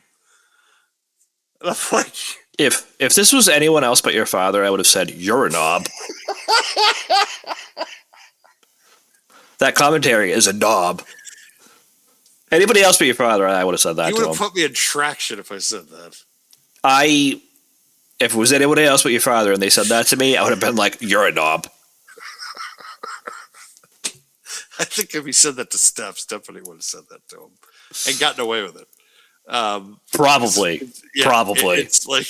And I'm like, if this was anyone else but your father, I would have said, you're a knob. That commentary is a knob. Anybody else but your father, I would have said that to him. You would have put me in traction if I said that. If it was anybody else but your father and they said that to me, I would have been like, you're a knob. I think if he said that to Steph, Stephanie would have said that to him and gotten away with it. Probably. It's like,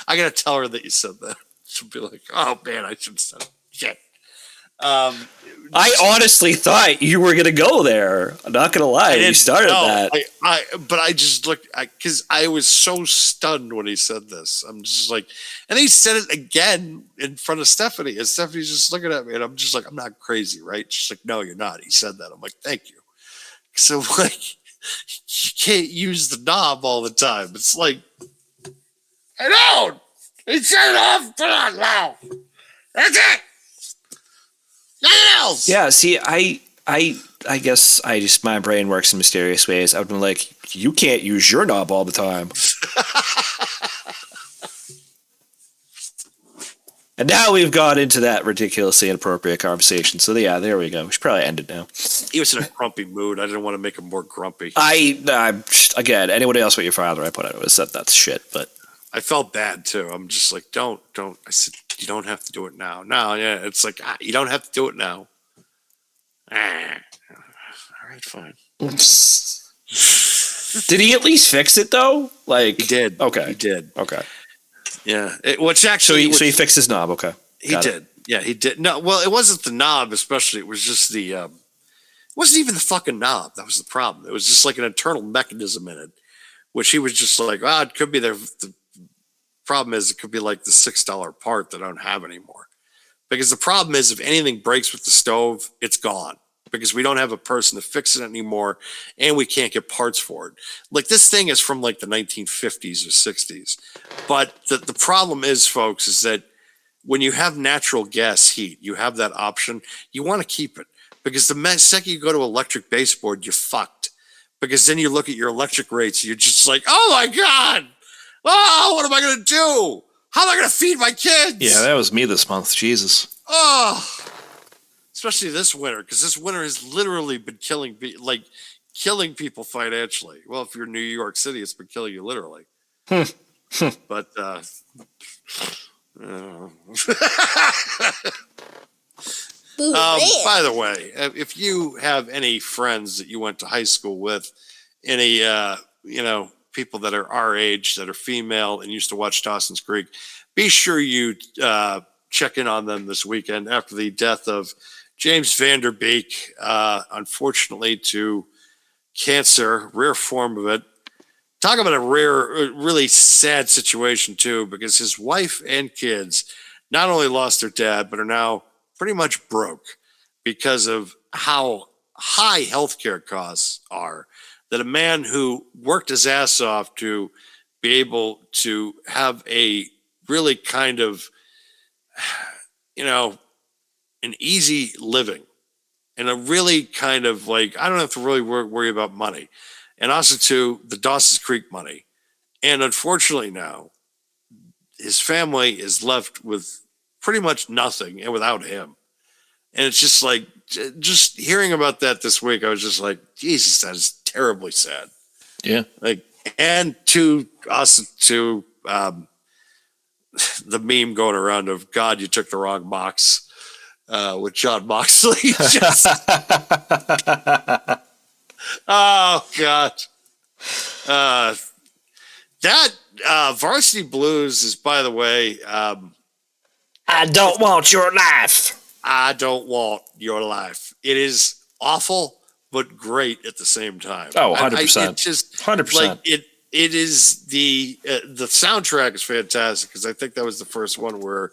I got to tell her that you said that. She'll be like, oh man, I should have said it. Shit. I honestly thought you were going to go there. I'm not going to lie. You started that. But I just looked, because I was so stunned when he said this. I'm just like, and he said it again in front of Stephanie. And Stephanie's just looking at me, and I'm just like, I'm not crazy, right? She's like, no, you're not. He said that. I'm like, thank you. So, like, you can't use the knob all the time. It's like, I don't. He said it off, put it on loud. That's it. Nothing else. Yeah, see, I guess my brain works in mysterious ways. I've been like, you can't use your knob all the time. And now we've got into that ridiculously inappropriate conversation. So yeah, there we go. We should probably end it now. He was in a grumpy mood. I didn't want to make him more grumpy. Again, anybody else but your father, I put out would have said that's shit, but I felt bad too. I'm just like, don't. I said, you don't have to do it now. No, yeah, it's like, you don't have to do it now. All right, fine. Did he at least fix it though? Like he did. Okay, he did. Okay. Yeah. So he fixed his knob. Okay. He did. Yeah, he did. No, well, it wasn't the knob, especially. It was just the. It wasn't even the fucking knob. That was the problem. It was just like an internal mechanism in it, which he was just like, it could be the problem is it could be like the $6 part that I don't have anymore. Because the problem is, if anything breaks with the stove, it's gone. Because we don't have a person to fix it anymore, and we can't get parts for it. Like, this thing is from like the 1950s or 60s. But the problem is, folks, is that when you have natural gas heat, you have that option. You want to keep it, because the second you go to electric baseboard, you're fucked. Because then you look at your electric rates, you're just like, oh my God, oh, what am I going to do? How am I going to feed my kids? Yeah, that was me this month. Jesus. Oh, especially this winter, because this winter has literally been killing people financially. Well, if you're in New York City, it's been killing you literally. But by the way, if you have any friends that you went to high school with, any people that are our age that are female and used to watch Dawson's Creek, be sure you check in on them this weekend after the death of James Van Der Beek, unfortunately to cancer, rare form of it. Talk about a rare, really sad situation too, because his wife and kids not only lost their dad, but are now pretty much broke because of how high healthcare costs are. That a man who worked his ass off to be able to have a really kind of, an easy living and a really kind of like, I don't have to really worry about money. And also to the Dawson's Creek money. And unfortunately now, his family is left with pretty much nothing and without him. And it's just like, just hearing about that this week, I was just like, Jesus, that is terribly sad. Yeah. Like, and to us, to the meme going around of, God, you took the wrong box with John Moxley. Just, oh, God. That Varsity Blues is, by the way, I don't want your life. I don't want your life. It is awful, but great at the same time. Oh, 100%. It just 100%. Like it is the soundtrack is fantastic, because I think that was the first one where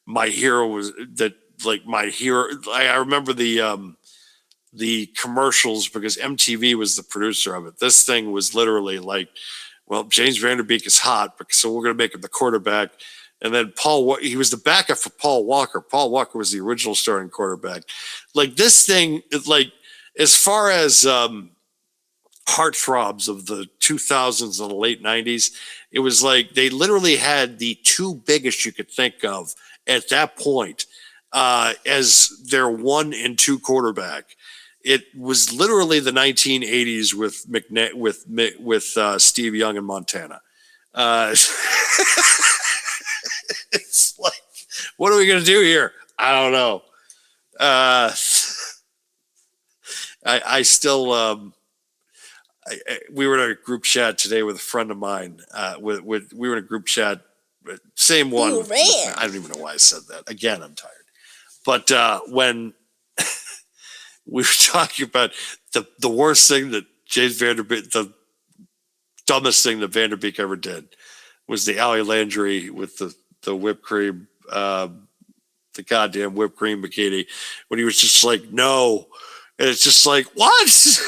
my hero was that, like, my hero. I remember the commercials, because MTV was the producer of it. This thing was literally like, well, James Van Der Beek is hot, so we're going to make him the quarterback. And then he was the backup for Paul Walker. Paul Walker was the original starting quarterback. Like, this thing, like, as far as heartthrobs of the 2000s and the late 90s, it was like they literally had the two biggest you could think of at that point as their 1 and 2 quarterback. It was literally the 1980s with Steve Young in Montana. It's like, what are we going to do here? I don't know. I still, we were in a group chat today with a friend of mine. We were in a group chat, same one. Ooh, I don't even know why I said that. Again, I'm tired. But when we were talking about the worst thing that James Van Der Beek, the dumbest thing that Van Der Beek ever did, was the Allie Landry with the whipped cream, the goddamn whipped cream bikini, when he was just like, no. And it's just like, what?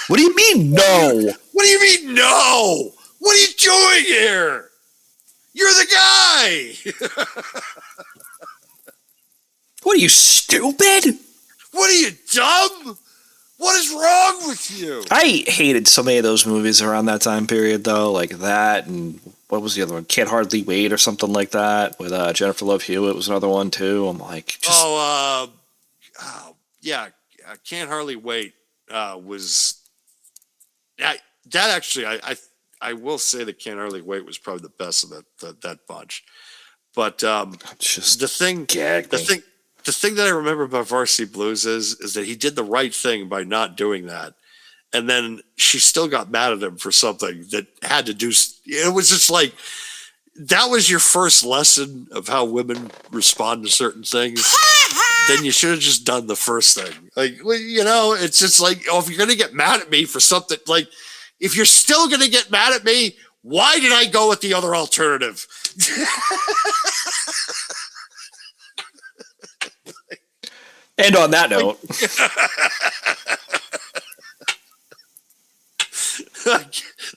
What do you mean, no? What do you mean, no? What are you doing here? You're the guy. What are you, stupid? What are you, dumb? What is wrong with you? I hated so many of those movies around that time period, though, like that, and what was the other one? Can't Hardly Wait or something like that with Jennifer Love Hewitt was another one too. I'm like, just yeah, Can't Hardly Wait was that actually. I will say that Can't Hardly Wait was probably the best of that bunch. But just the thing that I remember about Varsity Blues is that he did the right thing by not doing that. And then she still got mad at him for something that had to do. It was just like, that was your first lesson of how women respond to certain things. Then you should have just done the first thing. Like, it's just like, if you're going to get mad at me for something, like, if you're still going to get mad at me, why did I go with the other alternative? And on that note,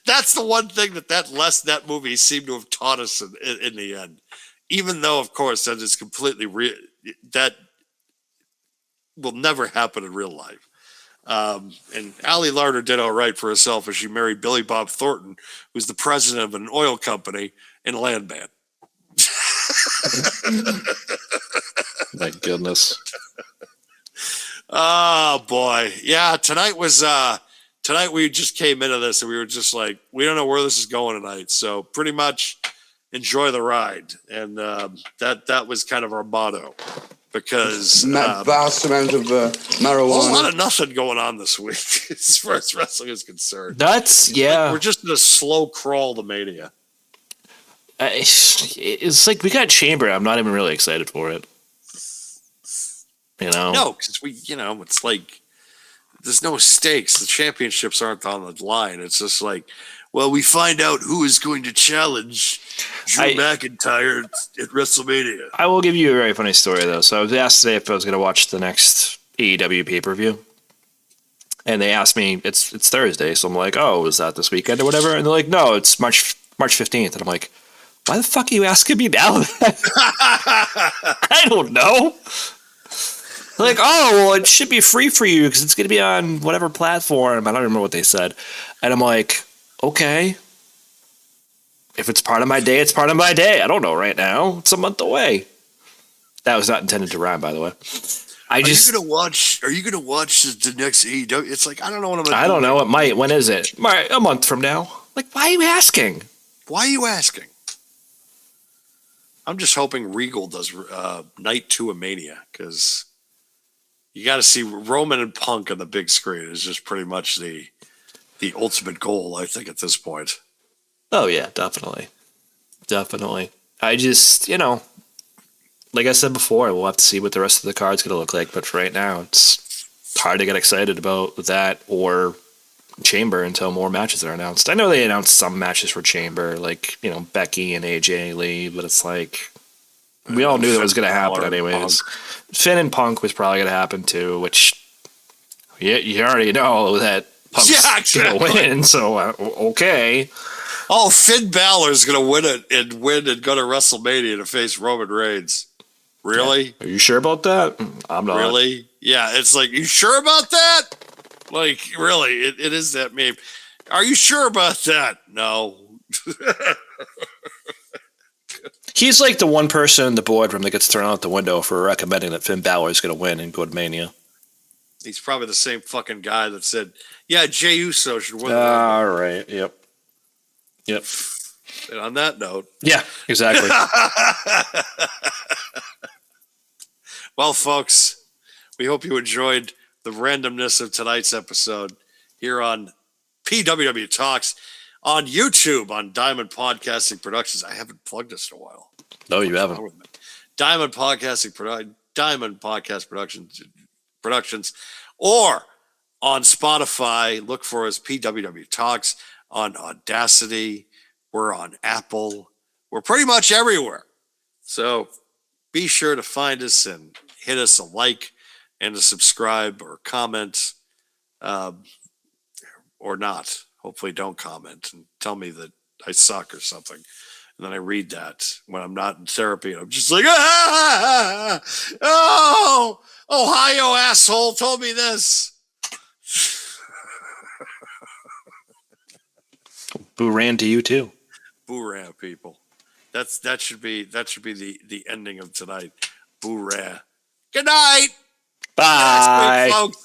that's the one thing that movie seemed to have taught us in the end. Even though, of course, that is completely real. That will never happen in real life. And Allie Larder did all right for herself as she married Billy Bob Thornton, who's the president of an oil company and a landman. my goodness. Oh boy, yeah. Tonight we just came into this and we were just like, we don't know where this is going tonight. So pretty much enjoy the ride, and that was kind of our motto. Because vast amount of marijuana. A whole lot of nothing going on this week as far as wrestling is concerned. We're just in a slow crawl to Mania. It's like we got Chamber. I'm not even really excited for it. No, because it's like there's no stakes. The championships aren't on the line. It's just like, well, we find out who is going to challenge Drew McIntyre at WrestleMania. I will give you a very funny story, though. So I was asked today if I was going to watch the next AEW pay-per-view. And they asked me, it's Thursday. So I'm like, oh, is that this weekend or whatever? And they're like, no, it's March 15th. And I'm like, why the fuck are you asking me now? I don't know. They're like, oh, well, it should be free for you because it's going to be on whatever platform. I don't remember what they said. And I'm like, okay. If it's part of my day, it's part of my day. I don't know right now. It's a month away. That was not intended to rhyme, by the way. Are you gonna watch the next AEW? It's like, I don't know what I'm gonna do. I don't know. It might. When is it? A month from now. Like, why are you asking? I'm just hoping Regal does night 2 of Mania, because you got to see Roman and Punk on the big screen is just pretty much the ultimate goal, I think, at this point. Oh, yeah, definitely. Definitely. I just, like I said before, we'll have to see what the rest of the card's going to look like. But for right now, it's hard to get excited about that or Chamber until more matches are announced. I know they announced some matches for Chamber, like, Becky and AJ Lee, but it's like, we all knew that was going to happen anyways. Finn and Punk was probably going to happen too, which you already know that Punk's going to win, so okay. Oh, Finn Balor's going to win and go to WrestleMania to face Roman Reigns. Really? Yeah. Are you sure about that? I'm not. Really? Yeah, it's like, you sure about that? Like, really, it is that meme. Are you sure about that? No. He's like the one person in the boardroom that gets thrown out the window for recommending that Finn Balor is going to win and go to Mania. He's probably the same fucking guy that said, yeah, Jey Uso should win. All right. Yep. And on that note. Yeah, exactly. Well, folks, we hope you enjoyed the randomness of tonight's episode here on PWW Talks on YouTube on Diamond Podcasting Productions. I haven't plugged this in a while. No, you haven't. Diamond Podcast Productions, or on Spotify. Look for us, PWW Talks, on Audacity. We're on Apple. We're pretty much everywhere. So be sure to find us and hit us a like and a subscribe or comment, or not. Hopefully don't comment and tell me that I suck or something. And then I read that when I'm not in therapy. And I'm just like, oh, Ohio asshole told me this. Boo ran to you too. Boo ran, people. That should be the ending of tonight. Boo ran. Good night. Bye. Next week, folks.